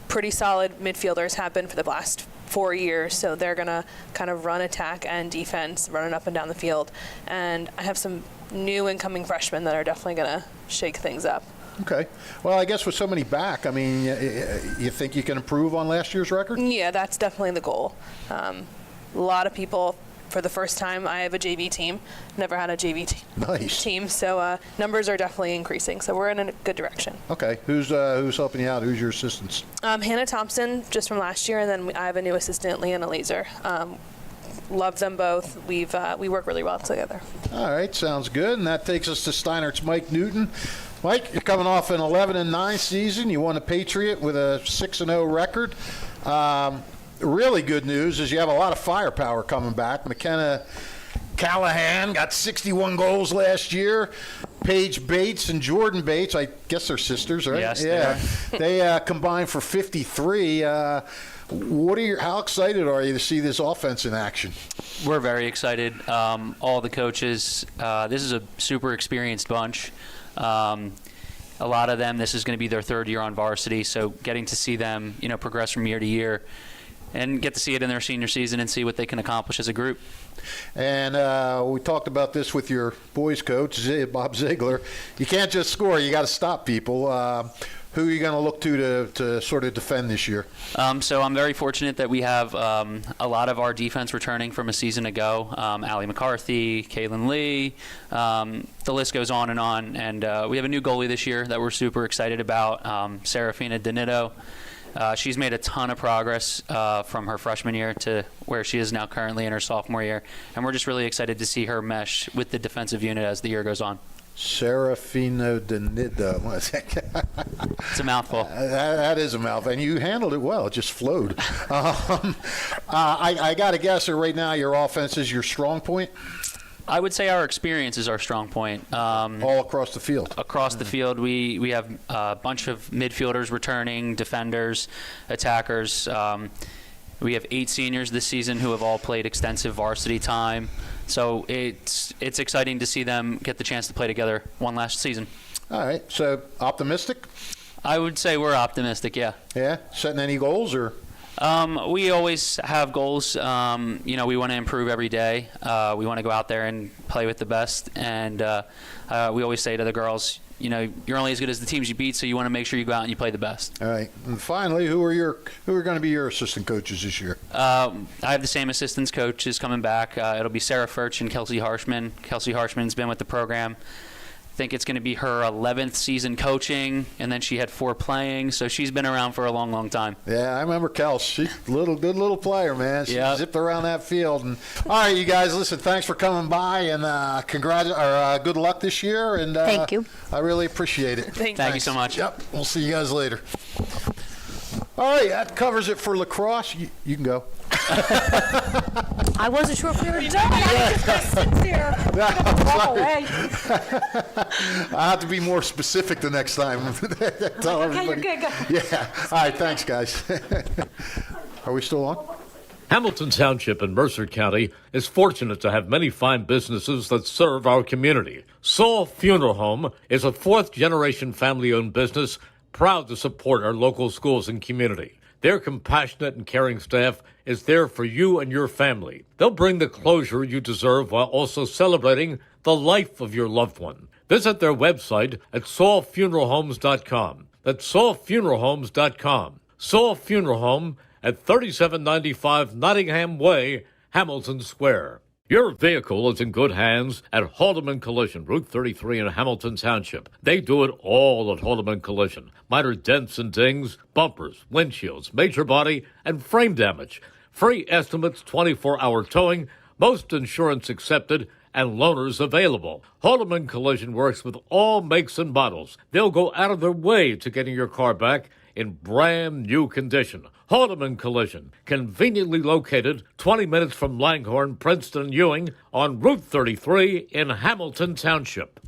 pretty solid midfielders, have been for the last 4 years, so they're going to kind of run attack and defense, running up and down the field. And I have some new incoming freshmen that are definitely going to shake things up. Okay. Well, I guess with so many back, I mean, you think you can improve on last year's record? Yeah, that's definitely the goal. A lot of people, for the first time, I have a JV team. Never had a JV team, so numbers are definitely increasing. So we're in a good direction. Okay. Who's helping you out? Who's your assistants? Hannah Thompson, just from last year, and then I have a new assistant, Leanna Laser. Love them both. We work really well together. All right, sounds good. And that takes us to Steinert's Mike Newton. Mike, you're coming off an 11-9 season. You won a Patriot with a 6-0 record. Really good news is you have a lot of firepower coming back. McKenna Callahan got 61 goals last year. Paige Bates and Jordan Bates, I guess they're sisters, right? Yes, yeah. They combined for 53. How excited are you to see this offense in action? We're very excited. All the coaches. This is a super experienced bunch. A lot of them, this is going to be their 3rd year on varsity, so getting to see them, progress from year to year and get to see it in their senior season and see what they can accomplish as a group. And we talked about this with your boys coach, Bob Ziegler. You can't just score. You got to stop people. Who are you going to look to sort of defend this year? So I'm very fortunate that we have a lot of our defense returning from a season ago. Allie McCarthy, Kaylin Lee, the list goes on. And we have a new goalie this year that we're super excited about, Serafina Donito. She's made a ton of progress from her freshman year to where she is now currently in her sophomore year. And we're just really excited to see her mesh with the defensive unit as the year goes on. Serafino Donito. It's a mouthful. That is a mouthful. And you handled it well. It just flowed. I got to guess that right now your offense is your strong point? I would say our experience is our strong point. All across the field. Across the field, we have a bunch of midfielders returning, defenders, attackers. We have 8 seniors this season who have all played extensive varsity time. So it's exciting to see them get the chance to play together one last season. All right. So optimistic? I would say we're optimistic, yeah. Yeah? Setting any goals or? We always have goals. We want to improve every day. We want to go out there and play with the best. And we always say to the girls, you're only as good as the teams you beat, so you want to make sure you go out and you play the best. All right. And finally, who are going to be your assistant coaches this year? I have the same assistants coaches coming back. It'll be Sarah Furch and Kelsey Harshman. Kelsey Harshman's been with the program. I think it's going to be her 11th season coaching, and then she had 4 playing, so she's been around for a long, long time. Yeah, I remember Kels. She's a good little player, man. She zipped around that field. And all right, you guys, listen, thanks for coming by, and good luck this year. And thank you. I really appreciate it. Thank you so much. Yep, we'll see you guys later. All right, that covers it for lacrosse. You can go. I wasn't sure if we were done. I was just going to sit there. Walk away. I'll have to be more specific the next time. Tell okay, everybody. you're good. Go. Yeah. All right, thanks, guys. Are we still on? Hamilton Township in Mercer County is fortunate to have many fine businesses that serve our community. Saul Funeral Home is a 4th-generation family-owned business proud to support our local schools and community. Their compassionate and caring staff is there for you and your family. They'll bring the closure you deserve while also celebrating the life of your loved one. Visit their website at saulfuneralhomes.com. That's saulfuneralhomes.com. Saul Funeral Home at 3795 Nottingham Way, Hamilton Square. Your vehicle is in good hands at Haldeman Collision, Route 33 in Hamilton Township. They do it all at Haldeman Collision. Minor dents and dings, bumpers, windshields, major body, and frame damage. Free estimates, 24-hour towing, most insurance accepted, and loaners available. Haldeman Collision works with all makes and models. They'll go out of their way to getting your car back in brand new condition. Haldeman Collision, conveniently located 20 minutes from Langhorne, Princeton, and Ewing on Route 33 in Hamilton Township.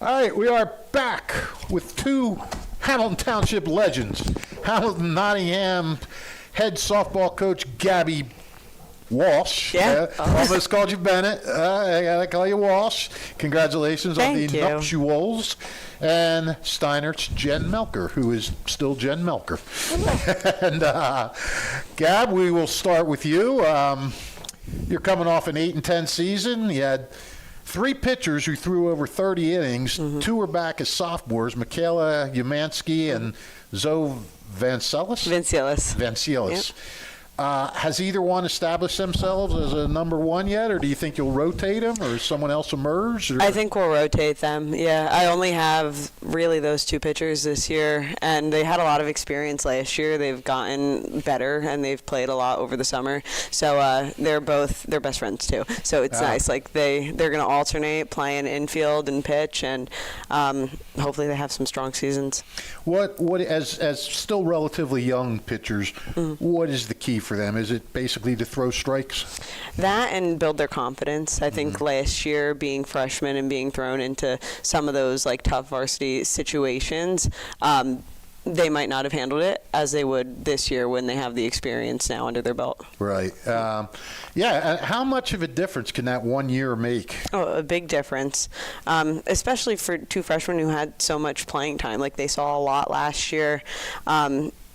All right, we are back with 2 Hamilton Township legends. Hamilton Nottingham head softball coach Gabby Walsh. Almost called you Bennett. I got to call you Walsh. Congratulations on the nuptials. And Steinert's Jenn Melker, who is still Jenn Melker. And Gab, we will start with you. You're coming off an 8-10 season. You had 3 pitchers who threw over 30 innings. 2 were back as sophomores, Michaela Umansky and Zoe Vancilis. Yep. Has either one established themselves as a number 1 yet, or do you think you'll rotate them, or someone else emerge? Or? I think we'll rotate them, yeah. I only have really those 2 pitchers this year, and they had a lot of experience last year. They've gotten better, and they've played a lot over the summer. So they're best friends, too. So it's nice. Like they're going to alternate playing infield and pitch, and hopefully they have some strong seasons. What as still relatively young pitchers, what is the key for them? Is it basically to throw strikes? That and build their confidence. I think last year, being freshmen and being thrown into some of those like tough varsity situations, they might not have handled it as they would this year when they have the experience now under their belt. Right. How much of a difference can that 1 year make? Oh, a big difference, especially for 2 freshmen who had so much playing time. Like they saw a lot last year.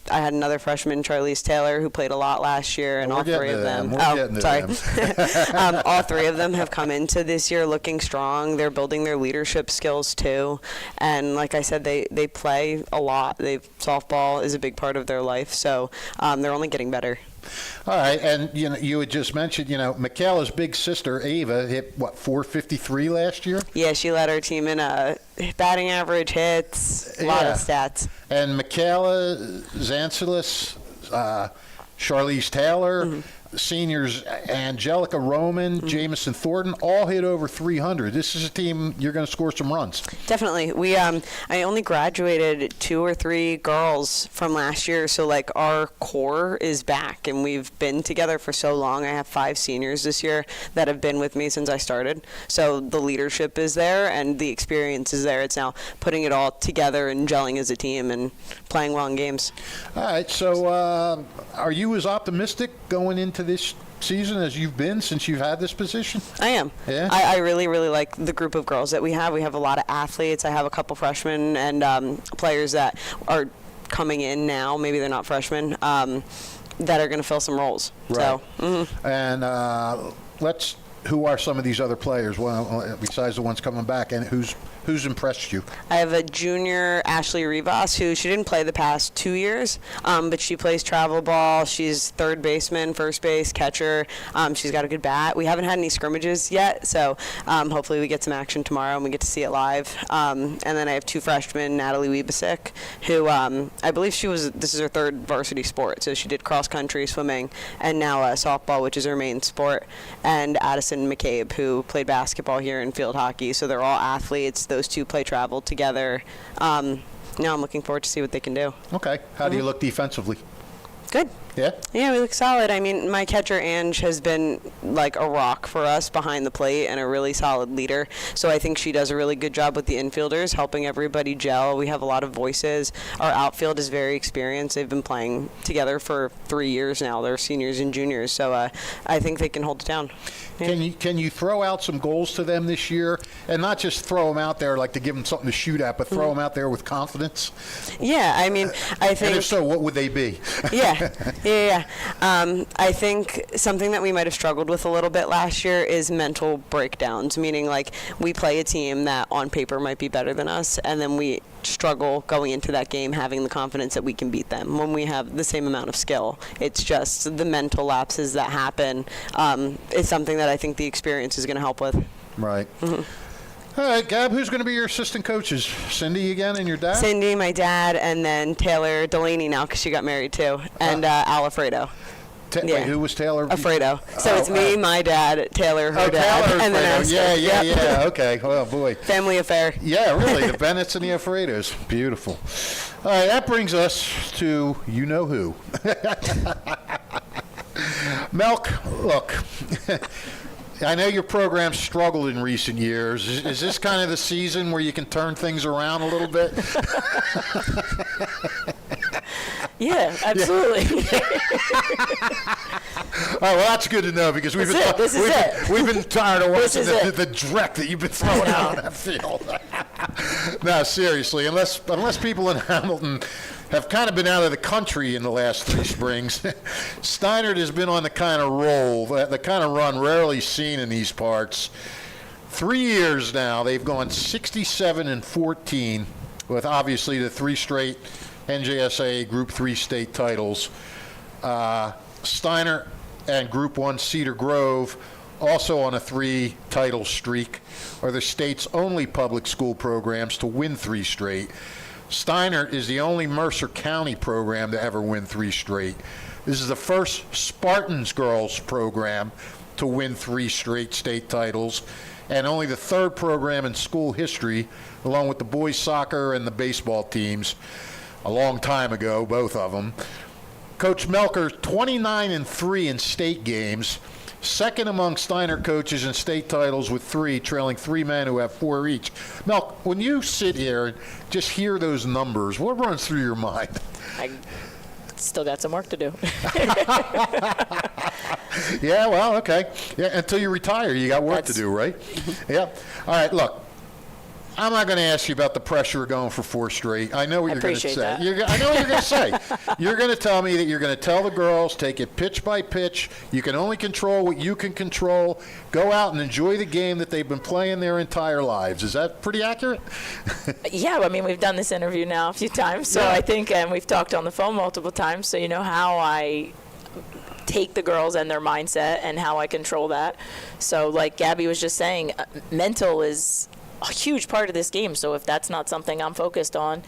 I had another freshman, Charlize Taylor, who played a lot last year, and We're all three getting of to them. them. We're getting to them. All three of them have come into this year looking strong. They're building their leadership skills too, and like I said, they play a lot. Softball is a big part of their life, so they're only getting better. All right, and you had just mentioned, Michaela's big sister Ava hit what 453 last year. Yeah, she led our team in batting average, hits, a lot of stats. And Michaela Zancelis, Charlize Taylor, seniors Angelica Roman, Jamison Thornton, all hit over 300. This is a team you're going to score some runs. Definitely. We I only graduated 2 or 3 girls from last year, so like our core is back, and we've been together for so long. I have 5 seniors this year that have been with me since I started. So the leadership is there and the experience is there. It's now putting it all together and gelling as a team and playing well in games. All right. So are you as optimistic going into this season as you've been since you've had this position? I am. Yeah? I really, really like the group of girls that we have. We have a lot of athletes. I have a couple freshmen and players that are coming in now. Maybe they're not freshmen, that are going to fill some roles. Right. So, And who are some of these other players? Well, besides the ones coming back, and who's impressed you? I have a junior, Ashley Rivas, who she didn't play the past 2 years, but she plays travel ball. She's third baseman, first base, catcher. She's got a good bat. We haven't had any scrimmages yet, so hopefully we get some action tomorrow and we get to see it live. And then I have 2 freshmen, Natalie Wiebesick, who I believe this is her 3rd varsity sport, so she did cross country, swimming, and now softball, which is her main sport, and Addison McCabe, who played basketball here in field hockey. So they're all athletes. Those 2 play travel together. Now I'm looking forward to see what they can do. Okay. How do you look defensively? Good. Yeah? Yeah, we look solid. I mean, my catcher, Ange, has been like a rock for us behind the plate and a really solid leader. So I think she does a really good job with the infielders, helping everybody gel. We have a lot of voices. Our outfield is very experienced. They've been playing together for 3 years now. They're seniors and juniors. So I think they can hold it down. Yeah. Can you throw out some goals to them this year, and not just throw them out there like to give them something to shoot at, but throw them out there with confidence? Yeah, I mean, I think. And if so, what would they be? Yeah. I think something that we might have struggled with a little bit last year is mental breakdowns, meaning like we play a team that on paper might be better than us, and then we struggle going into that game having the confidence that we can beat them when we have the same amount of skill. It's just the mental lapses that happen. It's something that I think the experience is going to help with. Right. All right, Gab, who's going to be your assistant coaches? Cindy again and your dad? Cindy, my dad, and then Taylor Delaney now because she got married too, and Al Alfredo. Wait, who was Taylor? Alfredo. So it's me, my dad, Taylor, her dad, Taylor, and then us. Yeah. Okay. Oh boy. Family affair. Yeah, really. The Bennetts and the Alfredos. Beautiful. All right, that brings us to you know who. Melk, look. I know your program struggled in recent years. Is this kind of the season where you can turn things around a little bit? Yeah, absolutely. All right, well, that's good to know because we've been tired of watching the dreck that you've been throwing out on that field. No, seriously, unless people in Hamilton have kind of been out of the country in the last 3 springs, Steinert has been on the kind of roll, the kind of run rarely seen in these parts. 3 years now, they've gone 67-14 with obviously the 3 straight NJSA Group 3 state titles. Steinert and Group 1 Cedar Grove, also on a 3-title streak, are the state's only public school programs to win 3 straight. Steinert is the only Mercer County program to ever win 3 straight. This is the first Spartans girls program to win 3 straight state titles, and only the 3rd program in school history, along with the boys soccer and the baseball teams, a long time ago, both of them. Coach Melker, 29-3 in state games, second among Steinert coaches in state titles with 3, trailing 3 men who have 4 each. Melk, when you sit here and just hear those numbers, what runs through your mind? I still got some work to do. Yeah, well, okay. Yeah, until you retire, you got work to do, right? Yeah. All right, look. I'm not going to ask you about the pressure of going for 4 straight. I know what you're going to say. that. I know what you're going to say. You're going to tell me that you're going to tell the girls, take it pitch by pitch. You can only control what you can control. Go out and enjoy the game that they've been playing their entire lives. Is that pretty accurate? Yeah, I mean, we've done this interview now a few times, so Yeah. I think, and we've talked on the phone multiple times, so you know how I take the girls and their mindset and how I control that. So like Gabby was just saying, mental is a huge part of this game. So if that's not something I'm focused on,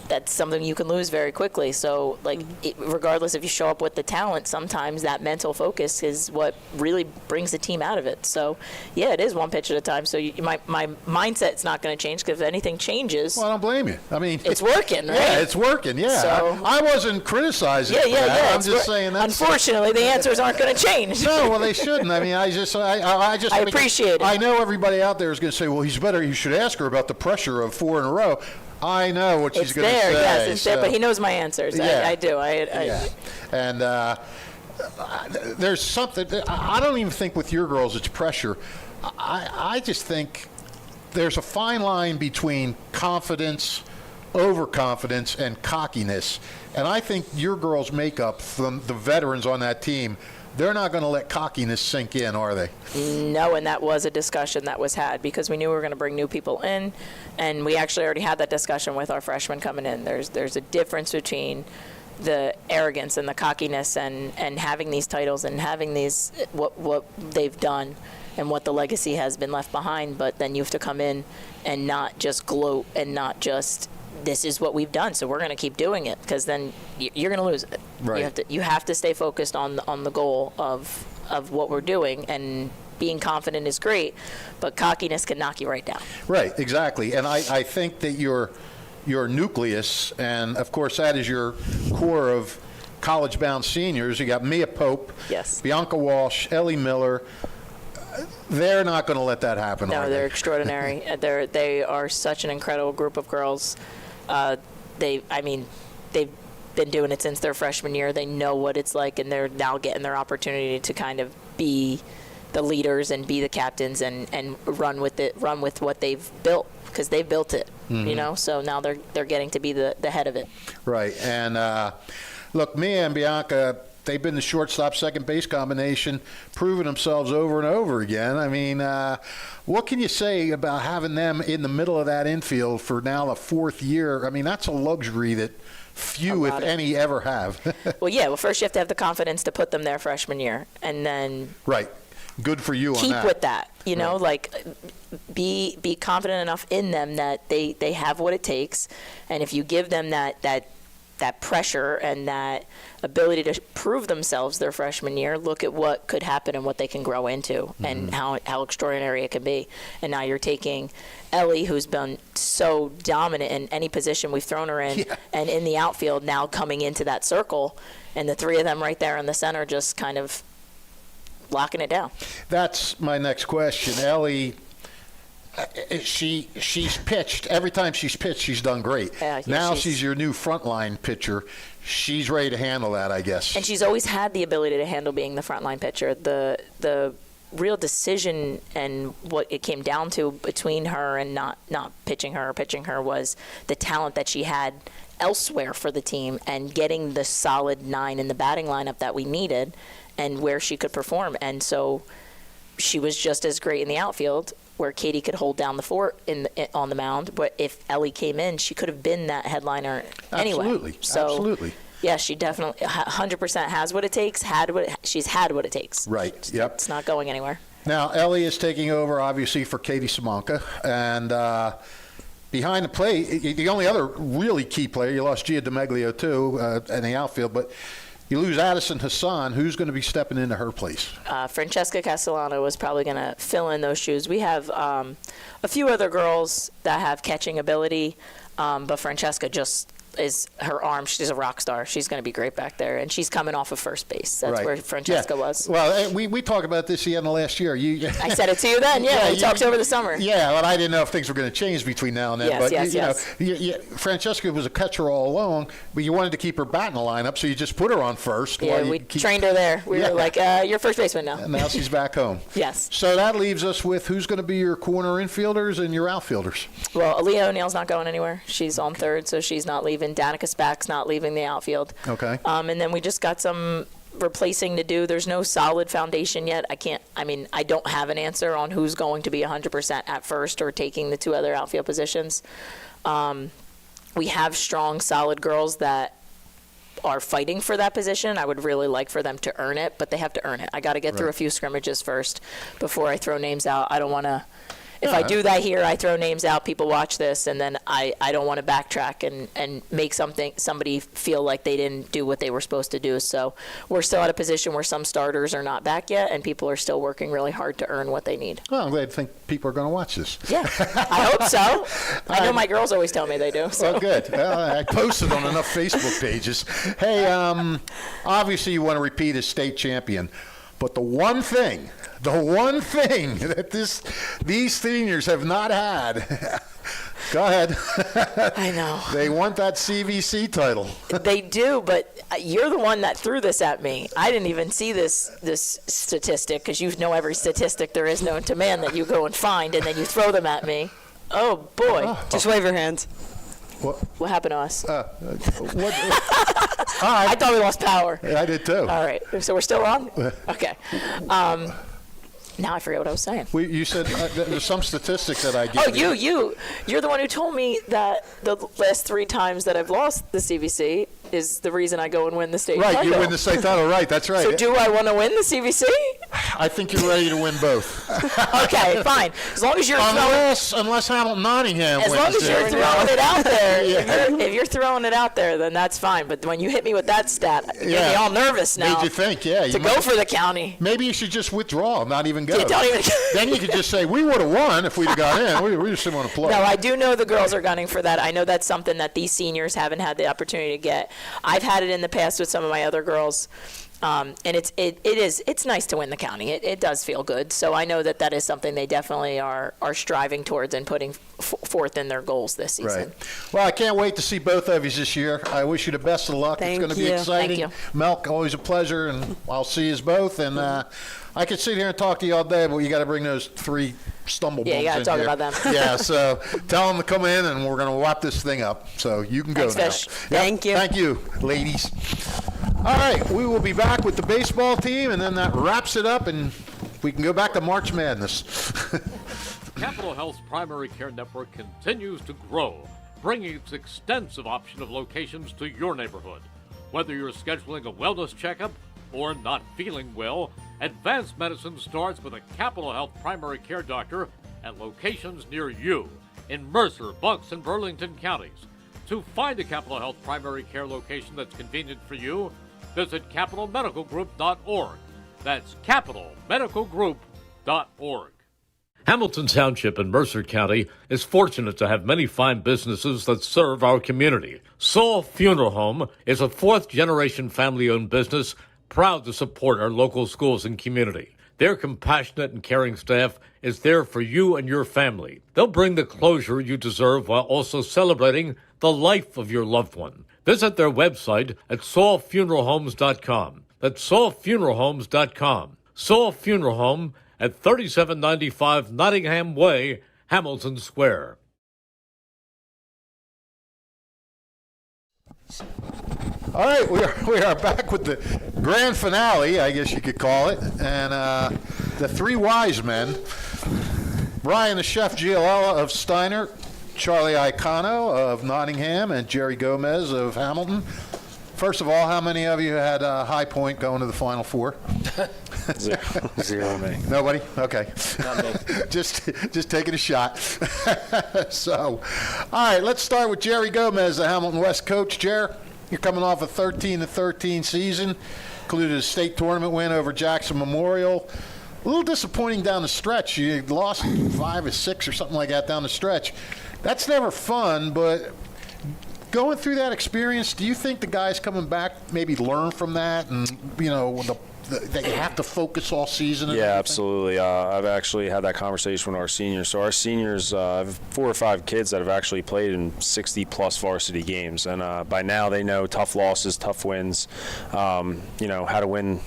that's something you can lose very quickly. So like regardless if you show up with the talent, sometimes that mental focus is what really brings the team out of it. So yeah, it is one pitch at a time. So my mindset's not going to change, because if anything changes, Well, I don't blame you. I mean, it's working, right? Yeah, it's working. Yeah, So- I wasn't criticizing. Yeah, for yeah, that. yeah. I'm it's just saying that's. unfortunately, the answers aren't going to change. No, well, they shouldn't. I mean, I just appreciate it. I know everybody out there is going to say, well, he's better. You should ask her about the pressure of 4 in a row. I know what she's It's going to there, say. yes, it's there, so- but he knows my answers. Yeah. I do. Yeah. And there's something, I don't even think with your girls it's pressure. I just think there's a fine line between confidence, overconfidence, and cockiness. And I think your girls' makeup from the veterans on that team, they're not going to let cockiness sink in, are they? No, and that was a discussion that was had, because we knew we were going to bring new people in, and we actually already had that discussion with our freshmen coming in. There's a difference between the arrogance and the cockiness and having these titles and having these what they've done and what the legacy has been left behind, but then you have to come in and not just gloat and not just, this is what we've done, so we're going to keep doing it, because then you're going to lose it. Right. You have to stay focused on the goal of what we're doing, and being confident is great, but cockiness can knock you right down. Right, exactly. And I think that your nucleus, and of course that is your core of college-bound seniors. You got Mia Pope, Yes. Bianca Walsh, Ellie Miller. They're not going to let that happen. No, are they're they? extraordinary. They are such an incredible group of girls. They've been doing it since their freshman year. They know what it's like, and they're now getting their opportunity to kind of be the leaders and be the captains and run with what they've built, because they've built it. You know, so now they're getting to be the head of it. Right. And look, Mia and Bianca, they've been the shortstop second base combination, proving themselves over and over again. I mean, what can you say about having them in the middle of that infield for now the 4th year? I mean, that's a luxury that few, if any, ever have. Well, first you have to have the confidence to put them there freshman year, and then Right. Good for you on keep that. with that. You know, Right. like be confident enough in them that they have what it takes, and if you give them that pressure and that ability to prove themselves their freshman year, look at what could happen and what they can grow into, and how extraordinary it can be. And now you're taking Ellie, who's been so dominant in any position we've thrown her in, and in the outfield, now coming into that circle, and the three of them right there in the center just kind of locking it down. That's my next question. Ellie, she's pitched. Every time she's pitched, she's done great. Yeah, now she's- she's your new frontline pitcher. She's ready to handle that, I guess. And she's always had the ability to handle being the frontline pitcher. The real decision and what it came down to between her and not pitching her or pitching her was the talent that she had elsewhere for the team, and getting the solid 9 in the batting lineup that we needed and where she could perform. And so she was just as great in the outfield, where Katie could hold down the fort on the mound. But if Ellie came in, she could have been that headliner anyway. Absolutely. So, Absolutely. yeah, she definitely 100% has what it takes. She's had what it takes. Right. Yep. It's not going anywhere. Now, Ellie is taking over, obviously, for Katie Simonka. And behind the plate, the only other really key player, you lost Gia DiMeglio, too, in the outfield, but you lose Addison Hassan. Who's going to be stepping into her place? Francesca Castellano is probably going to fill in those shoes. We have a few other girls that have catching ability, but Francesca just is her arm. She's a rock star. She's going to be great back there, and she's coming off of first base. That's Right. where Francesca Yeah. was. Well, we talked about this the end of last year. I said it to you then. Yeah, we talked over the summer. Yeah, well, I didn't know if things were going to change between now and then. Yes, but yes, you know, Francesca was a catcher all along, but you wanted to keep her bat in the lineup, so you just put her on first. Yeah, we trained her there. We were like, you're first baseman now. And now she's back home. Yes. So that leaves us with who's going to be your corner infielders and your outfielders. Well, Aaliyah O'Neill's not going anywhere. She's on third, so she's not leaving. Danica Spack's not leaving the outfield. Okay. And then we just got some replacing to do. There's no solid foundation yet. I don't have an answer on who's going to be 100% at first or taking the two other outfield positions. We have strong, solid girls that are fighting for that position. I would really like for them to earn it, but they have to earn it. I got to get through a few scrimmages first before I throw names out. I don't want to. If I do that here, I throw names out, people watch this, and then I don't want to backtrack and make somebody feel like they didn't do what they were supposed to do. So we're still at a position where some starters are not back yet, and people are still working really hard to earn what they need. Well, I'm glad to think people are going to watch this. Yeah, I hope so. I know my girls always tell me they do. So. Well, good. I posted on enough Facebook pages. Hey, obviously you want to repeat as state champion, but the one thing that these seniors have not had. Go ahead. I know. They want that CVC title. They do, but you're the one that threw this at me. I didn't even see this statistic, because you know every statistic there is known to man that you go and find, and then you throw them at me. Oh, boy. Just wave your hands. What happened to us? I thought we lost power. I did too. All right. So we're still on? Okay. Now I forget what I was saying. You said there's some statistics that I gave. Oh, you're the one who told me that the last 3 times that I've lost the CVC is the reason I go and win the state title. Right, you win the state title, right, that's right. So do I want to win the CVC? I think you're ready to win both. Okay, fine. As long as you're unless Hamilton Nottingham wins. As long as you're throwing it out there. If you're throwing it out there, then that's fine. But when you hit me with that stat, you get me all nervous now. Made you think, to go for the county. Maybe you should just withdraw, not even go. You don't even Then you could just say, we would have won if we'd have got in. We just didn't want to play. No, I do know the girls are gunning for that. I know that's something that these seniors haven't had the opportunity to get. I've had it in the past with some of my other girls. And it's nice to win the county. It does feel good. So I know that is something they definitely are striving towards and putting forth in their goals this season. Right. Well, I can't wait to see both of you this year. I wish you the best of luck. Thank it's going to be you. exciting. Thank you. Melk, always a pleasure, and I'll see you both. And I could sit here and talk to you all day, but you got to bring those 3 stumble bumps in here. Yeah, you got to talk about them. Yeah, so tell them to come in, and we're going to wrap this thing up. So you can go Thanks, now. Fish. Thank you. Thank you, ladies. All right, we will be back with the baseball team, and then that wraps it up, and we can go back to March Madness. Capital Health's primary care network continues to grow, bringing its extensive option of locations to your neighborhood. Whether you're scheduling a wellness checkup or not feeling well, advanced medicine starts with a Capital Health primary care doctor at locations near you in Mercer, Bucks, and Burlington counties. To find a Capital Health primary care location that's convenient for you, visit capitalmedicalgroup.org. That's capitalmedicalgroup.org. Hamilton Township in Mercer County is fortunate to have many fine businesses that serve our community. Saul Funeral Home is a 4th-generation family-owned business proud to support our local schools and community. Their compassionate and caring staff is there for you and your family. They'll bring the closure you deserve while also celebrating the life of your loved one. Visit their website at saulfuneralhomes.com. That's saulfuneralhomes.com. Saul Funeral Home at 3795 Nottingham Way, Hamilton Square. All right, we are back with the grand finale, I guess you could call it, and the 3 wise men, Brian the Chef Giallella of Steinert, Charlie Iacono of Nottingham, and Gerry Gomez of Hamilton. First of all, how many of you had High Point going to the Final Four? Zero. Me. Nobody? Okay. Not me. just taking a shot. So, all right, let's start with Gerry Gomez, the Hamilton West coach. Jer, you're coming off a 13-13 season, included a state tournament win over Jackson Memorial. A little disappointing down the stretch. You lost 5 or 6 or something like that down the stretch. That's never fun, but Going through that experience, do you think the guys coming back maybe learn from that, and that you have to focus all season? Yeah, absolutely. I've actually had that conversation with our seniors. So our seniors, I have 4 or 5 kids that have actually played in 60-plus varsity games, and by now they know tough losses, tough wins, how to win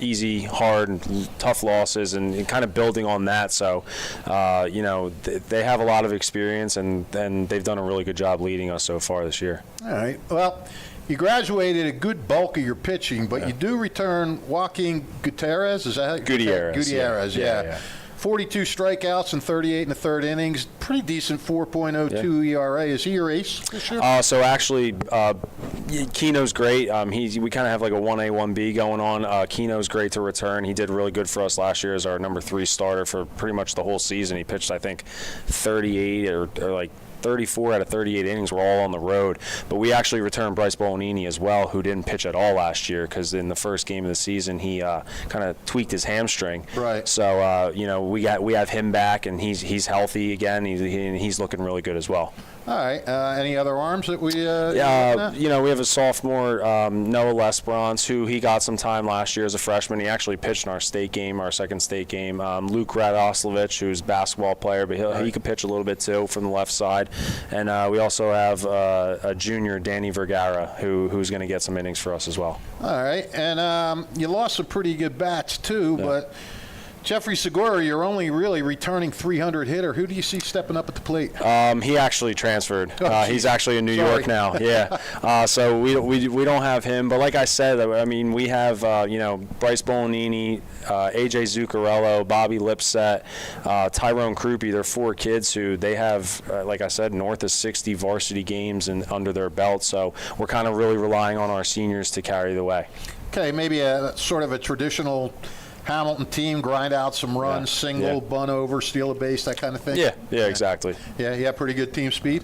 easy, hard, and tough losses, and kind of building on that. So, they have a lot of experience, and they've done a really good job leading us so far this year. All right. Well, you graduated a good bulk of your pitching, but you do return Joaquin Gutierrez. Is that Gutierrez? Yeah. 42 strikeouts and 38 in the third innings. Pretty decent 4.02 ERA. Is he your ace this year? So actually, Keno's great. We kind of have like a 1A, 1B going on. Keno's great to return. He did really good for us last year as our number 3 starter for pretty much the whole season. He pitched, I think, 38 or like 34 out of 38 innings were all on the road. But we actually returned Bryce Bolanini as well, who didn't pitch at all last year because in the first game of the season he kind of tweaked his hamstring. Right. So we have him back, and he's healthy again. He's looking really good as well. All right. Any other arms that we? We have a sophomore, Noah Lesperance, who he got some time last year as a freshman. He actually pitched in our state game, our second state game. Luke Radoslavich, who's a basketball player, but he could pitch a little bit too from the left side. And we also have a junior, Danny Vergara, who's going to get some innings for us as well. All right. And you lost some pretty good bats too, but Jeffrey Segura, you're only really returning 300 hitter. Who do you see stepping up at the plate? He actually transferred. He's actually in New York now. Yeah. So we don't have him. But like I said, I mean, we have Bryce Bolanini, AJ Zuccarello, Bobby Lipset, Tyrone Krupe. They're 4 kids who they have, like I said, north of 60 varsity games under their belt. So we're kind of really relying on our seniors to carry the way. Okay, maybe a sort of a traditional Hamilton team, grind out some runs, single, bunt over, steal a base, that kind of thing? Yeah, exactly. Yeah, you have pretty good team speed?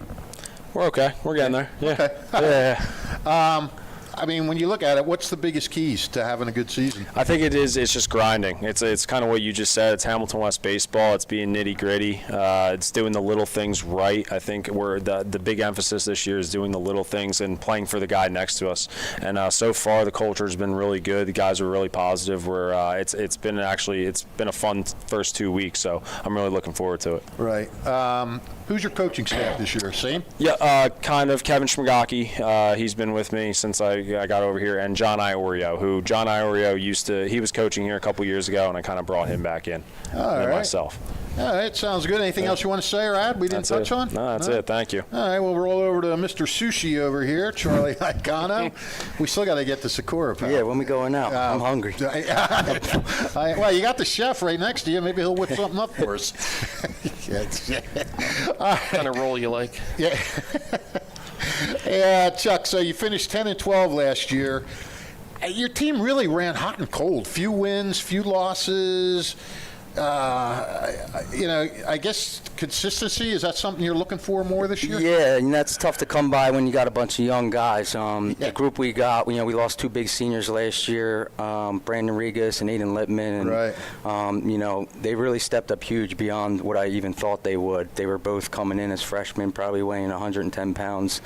We're okay. We're getting there. Yeah. Okay. Yeah. I mean, when you look at it, what's the biggest keys to having a good season? I think it's just grinding. It's kind of what you just said. It's Hamilton West baseball. It's being nitty-gritty. It's doing the little things right. I think the big emphasis this year is doing the little things and playing for the guy next to us. And so far, the culture's been really good. The guys are really positive. It's been a fun first 2 weeks, so I'm really looking forward to it. Right. Who's your coaching staff this year? Same? Yeah, kind of. Kevin Schmagaki, he's been with me since I got over here, and John Iorio, he was coaching here a couple years ago, and I kind of brought him back in myself. All right, sounds good. Anything else you want to say or add we didn't touch on? No, that's it. Thank you. All right, we'll roll over to Mr. Sushi over here, Charlie Iacono. We still got to get to Sakura. Yeah, when we going out? I'm hungry. Well, you got the chef right next to you. Maybe he'll whip something up for us. What kind of roll you like? Yeah. Yeah, Chuck, so you finished 10-12 last year. Your team really ran hot and cold. Few wins, few losses. I guess consistency, is that something you're looking for more this year? Yeah, and that's tough to come by when you got a bunch of young guys. The group we got, we lost 2 big seniors last year, Brandon Regas and Aiden Lippman. And, they really stepped up huge beyond what I even thought they would. They were both coming in as freshmen, probably weighing 110 pounds.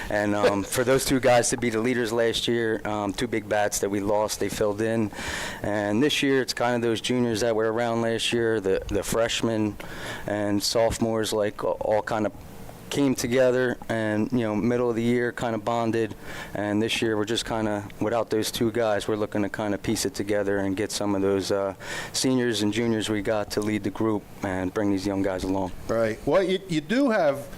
And for those 2 guys to be the leaders last year, 2 big bats that we lost, they filled in. And this year, it's kind of those juniors that were around last year, the freshmen and sophomores, all kind of came together and, middle of the year kind of bonded. And this year we're just kind of, without those 2 guys, we're looking to kind of piece it together and get some of those seniors and juniors we got to lead the group and bring these young guys along. Right. Well, you do have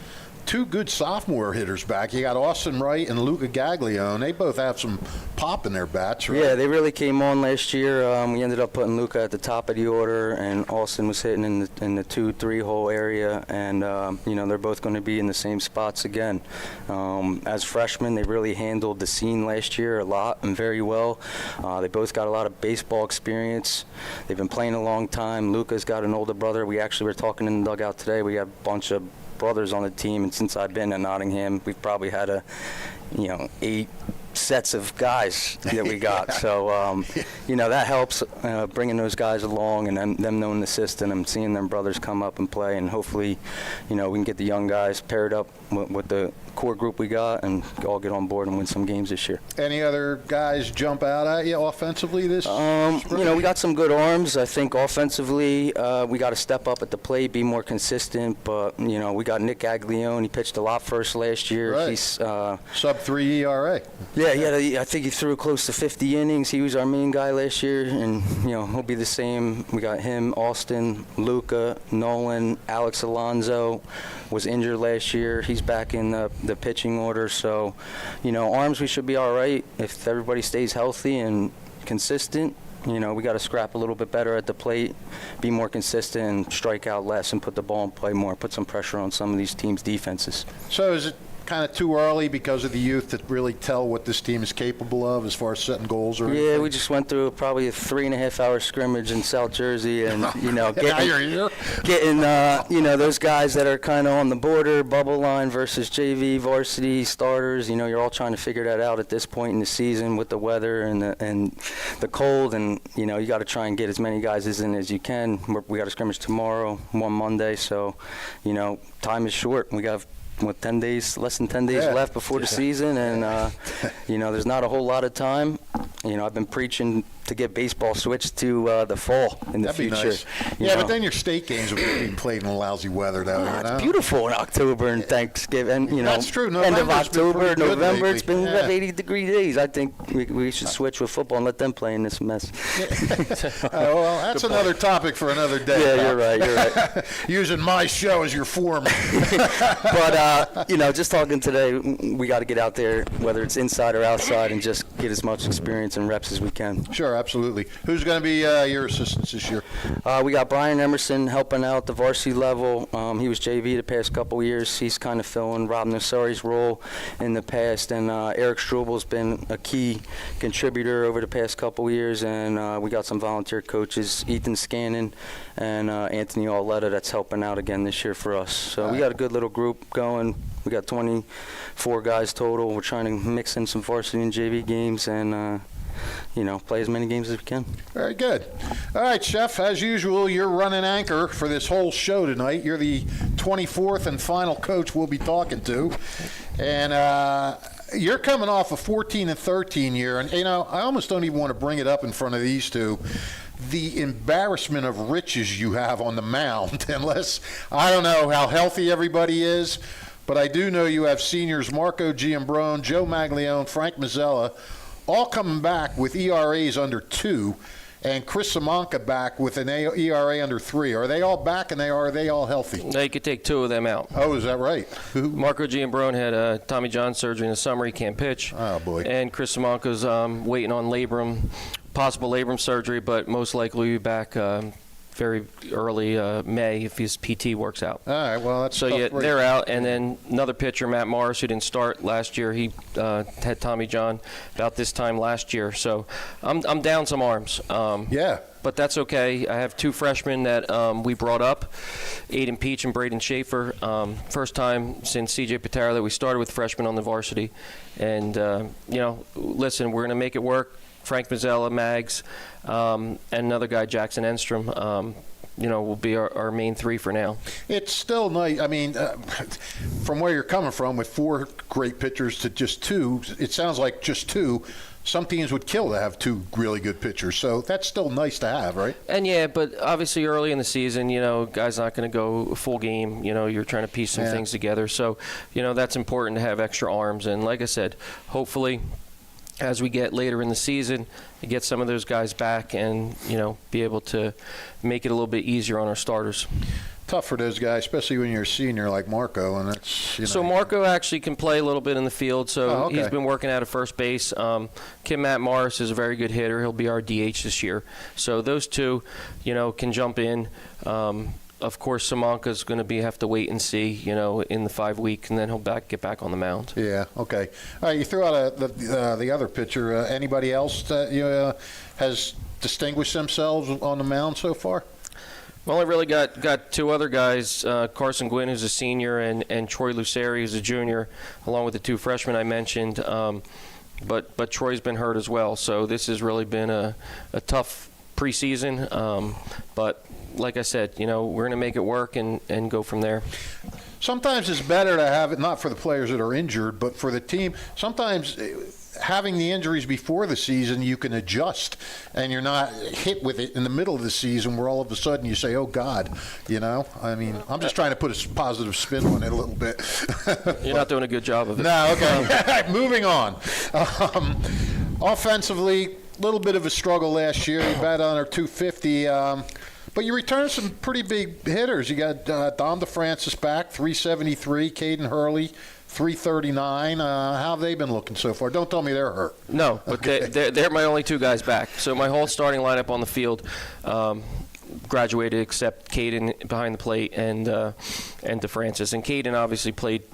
2 good sophomore hitters back. You got Austin Wright and Luca Gaglione. They both have some pop in their bats, right? Yeah, they really came on last year. We ended up putting Luca at the top of the order, and Austin was hitting in the 2-3 hole area. And they're both going to be in the same spots again. As freshmen, they really handled the scene last year a lot and very well. They both got a lot of baseball experience. They've been playing a long time. Luca's got an older brother. We actually were talking in the dugout today. We have a bunch of brothers on the team, and since I've been in Nottingham, we've probably had 8 sets of guys that we got. So, that helps bringing those guys along and them knowing the system and seeing them brothers come up and play. And hopefully, we can get the young guys paired up with the core group we got and all get on board and win some games this year. Any other guys jump out at you offensively this spring? We got some good arms. I think offensively, we got to step up at the plate, be more consistent. But, we got Nick Aglione. He pitched a lot for us last year. Right. He's sub-3 ERA. Yeah, I think he threw close to 50 innings. He was our main guy last year, and, he'll be the same. We got him, Austin, Luca, Nolan, Alex Alonso was injured last year. He's back in the pitching order. So, arms, we should be all right if everybody stays healthy and consistent. We got to scrap a little bit better at the plate, be more consistent, and strike out less and put the ball in play more, put some pressure on some of these teams' defenses. So is it kind of too early because of the youth to really tell what this team is capable of as far as setting goals or anything? Yeah, we just went through probably a 3.5-hour scrimmage in South Jersey, and getting those guys that are kind of on the border, bubble line versus JV, varsity, starters. You're all trying to figure that out at this point in the season with the weather and the cold, and you got to try and get as many guys in as you can. We got a scrimmage tomorrow, one Monday, so time is short. We got 10 days, less than 10 days left before the season, and there's not a whole lot of time. I've been preaching to get baseball switched to the fall in the That'd future. Be nice. Yeah, but then your state games will be played in lousy weather, though. It's beautiful in October and Thanksgiving. That's true. End of November's been October, pretty good November. lately. It's been 80-degree days. I think we should switch with football and let them play in this mess. Well, that's another topic for another day. Yeah, you're right. Using my show as your foreman. But just talking today, we got to get out there, whether it's inside or outside, and just get as much experience and reps as we can. Sure, absolutely. Who's going to be your assistants this year? We got Brian Emerson helping out the varsity level. He was JV the past couple of years. He's kind of filling Rob Nassari's role in the past, and Eric Strubel's been a key contributor over the past couple of years, and we got some volunteer coaches, Ethan Scannon and Anthony Auletta, that's helping out again this year for us. So we got a good little group going. We got 24 guys total. We're trying to mix in some varsity and JV games and play as many games as we can. Very good. All right, Chef, as usual, you're running anchor for this whole show tonight. You're the 24th and final coach we'll be talking to. And you're coming off a 14-13 year. And, I almost don't even want to bring it up in front of these two. The embarrassment of riches you have on the mound, unless I don't know how healthy everybody is, but I do know you have seniors Marco Giambrone, Joe Maglione, Frank Mazzella, all coming back with ERAs under 2, and Chris Samanka back with an ERA under 3. Are they all back, and are they all healthy? They could take 2 of them out. Oh, is that right? Marco Giambrone had Tommy John surgery in the summer. He can't pitch. Oh, boy. And Chris Samanka's waiting on possible labrum surgery, but most likely will be back very early May if his PT works out. All right, well, that's so tough yeah, break. they're out, and then another pitcher, Matt Morris, who didn't start last year. He had Tommy John about this time last year. So I'm down some arms. Yeah. But that's okay. I have 2 freshmen that we brought up, Aiden Peach and Braden Schaefer. First time since C.J. Patara that we started with freshmen on the varsity. And, listen, we're going to make it work. Frank Mazzella, Mags, and another guy, Jackson Enstrom, will be our main 3 for now. It's still nice. I mean, from where you're coming from with 4 great pitchers to just 2, it sounds like just 2. Some teams would kill to have 2 really good pitchers, so that's still nice to have, right? And yeah, but obviously early in the season, guys not going to go full game. You're trying to piece some things together. So, that's important to have extra arms. And like I said, hopefully, as we get later in the season, to get some of those guys back and, be able to make it a little bit easier on our starters. Tough for those guys, especially when you're a senior like Marco. And that's, So Marco actually can play a little bit in the field, so he's been working out at first base. Matt Morris is a very good hitter. He'll be our DH this year. So those 2, can jump in. Of course, Samanka's going to have to wait and see, in the 5 week, and then he'll get back on the mound. Yeah, okay. All right, you threw out the other pitcher. Anybody else that has distinguished themselves on the mound so far? Well, I really got 2 other guys, Carson Gwynn, who's a senior, and Troy Luceri, who's a junior, along with the 2 freshmen I mentioned. But Troy's been hurt as well, so this has really been a tough preseason. But like I said, we're going to make it work and go from there. sometimes it's better to have it, not for the players that are injured, but for the team. Sometimes having the injuries before the season, you can adjust, and you're not hit with it in the middle of the season where all of a sudden you say, oh, God, you know? I mean, I'm just trying to put a positive spin on it a little bit. You're not doing a good job of it. No, okay. Moving on. Offensively, a little bit of a struggle last year. You batted under 250. But you returned some pretty big hitters. You got Dom DeFrancis back, 373. Caden Hurley, 339. How have they been looking so far? Don't tell me they're hurt. No, but they're my only two guys back. So my whole starting lineup on the field graduated except Caden behind the plate and DeFrancis. And Caden obviously played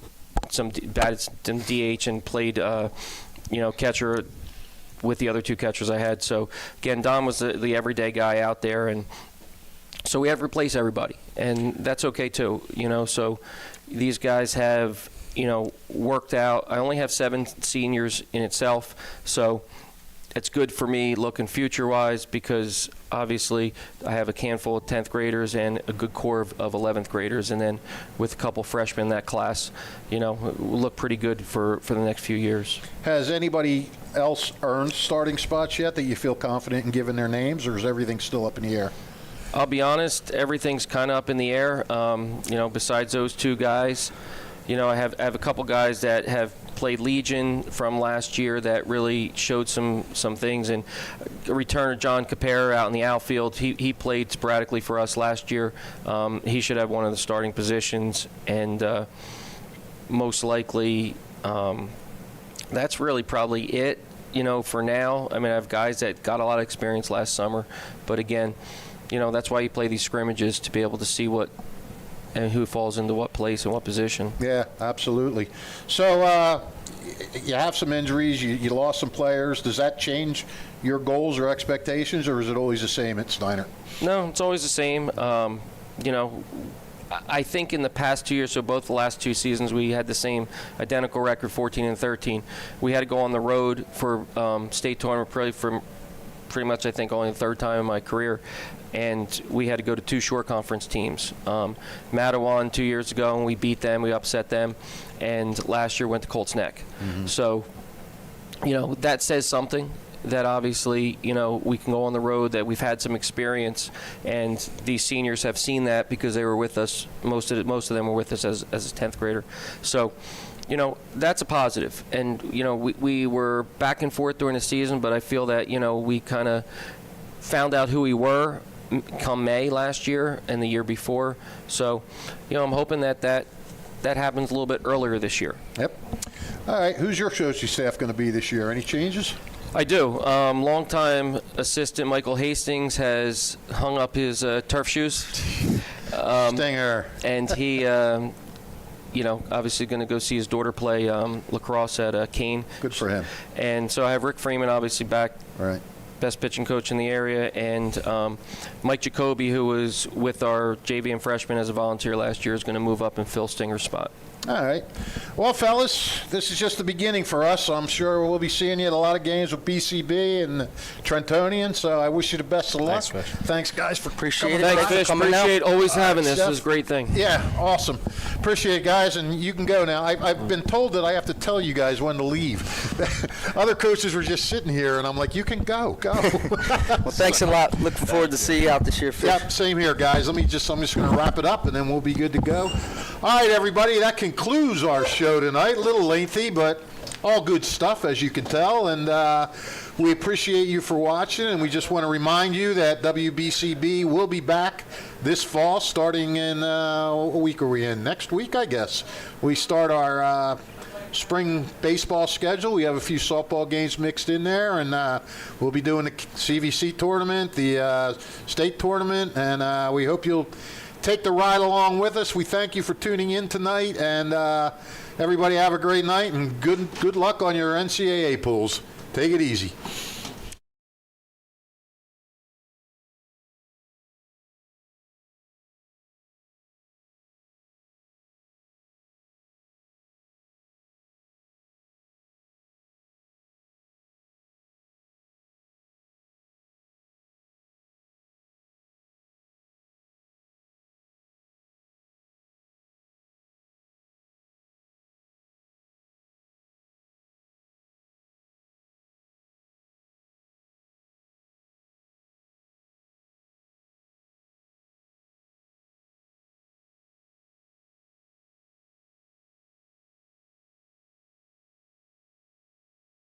some DH and played catcher with the other two catchers I had. So again, Dom was the everyday guy out there, and so we have to replace everybody, and that's okay too. So these guys have worked out. I only have 7 seniors in itself, so it's good for me looking future-wise because obviously I have a handful of 10th graders and a good core of 11th graders, and then with a couple freshmen in that class, we'll look pretty good for the next few years. Has anybody else earned starting spots yet that you feel confident in giving their names, or is everything still up in the air? I'll be honest, everything's kind of up in the air. Besides those two guys, I have a couple guys that have played Legion from last year that really showed some things. And a returner, John Capera, out in the outfield, he played sporadically for us last year. He should have one of the starting positions, and most likely that's really probably it, for now. I mean, I have guys that got a lot of experience last summer, but again, that's why you play these scrimmages, to be able to see what and who falls into what place and what position. Yeah, absolutely. So you have some injuries, you lost some players. Does that change your goals or expectations, or is it always the same at Steinert? No, it's always the same. I think in the past 2 years, so both the last 2 seasons, we had the same identical record, 14 and 13. We had to go on the road for state tournament pretty much, I think, only the 3rd time in my career. And we had to go to 2 short conference teams. Matawan 2 years ago, and we beat them, we upset them. And last year went to Colts Neck. Mm-hmm. So, that says something. That obviously, we can go on the road, that we've had some experience, and these seniors have seen that because they were with us. Most of them were with us as a 10th grader. So, that's a positive. And, we were back and forth during the season, but I feel that, we kind of found out who we were come May last year and the year before. So, I'm hoping that happens a little bit earlier this year. Yep. All right. Who's your coaching staff going to be this year? Any changes? I do. Longtime assistant Michael Hastings has hung up his turf shoes. Stinger. And he, obviously going to go see his daughter play lacrosse at Kane. Good for him. And so I have Rick Freeman obviously back. Right. Best pitching coach in the area, and Mike Jacoby, who was with our JV and freshman as a volunteer last year, is going to move up and fill Stinger's spot. All right. Well, fellas, this is just the beginning for us. I'm sure we'll be seeing you at a lot of games with BCB and Trentonian, so I wish you the best of luck. Thanks, guys, for Appreciate it. Thanks, Fish. Appreciate always having this. This is a great thing. Yeah, awesome. Appreciate it, guys, and you can go now. I've been told that I have to tell you guys when to leave. Other coaches were just sitting here, and I'm like, you can go. Well, thanks a lot. Looking forward to see you out this year, Fish. Yep, same here, guys. I'm just going to wrap it up, and then we'll be good to go. All right, everybody, that concludes our show tonight. A little lengthy, but all good stuff, as you can tell. And we appreciate you for watching, and we just want to remind you that WBCB will be back this fall, starting in, what week are we in? Next week, I guess. We start our spring baseball schedule. We have a few softball games mixed in there, and we'll be doing the CVC tournament, the state tournament, and we hope you'll take the ride along with us. We thank you for tuning in tonight, and everybody have a great night, and good luck on your NCAA pools. Take it easy.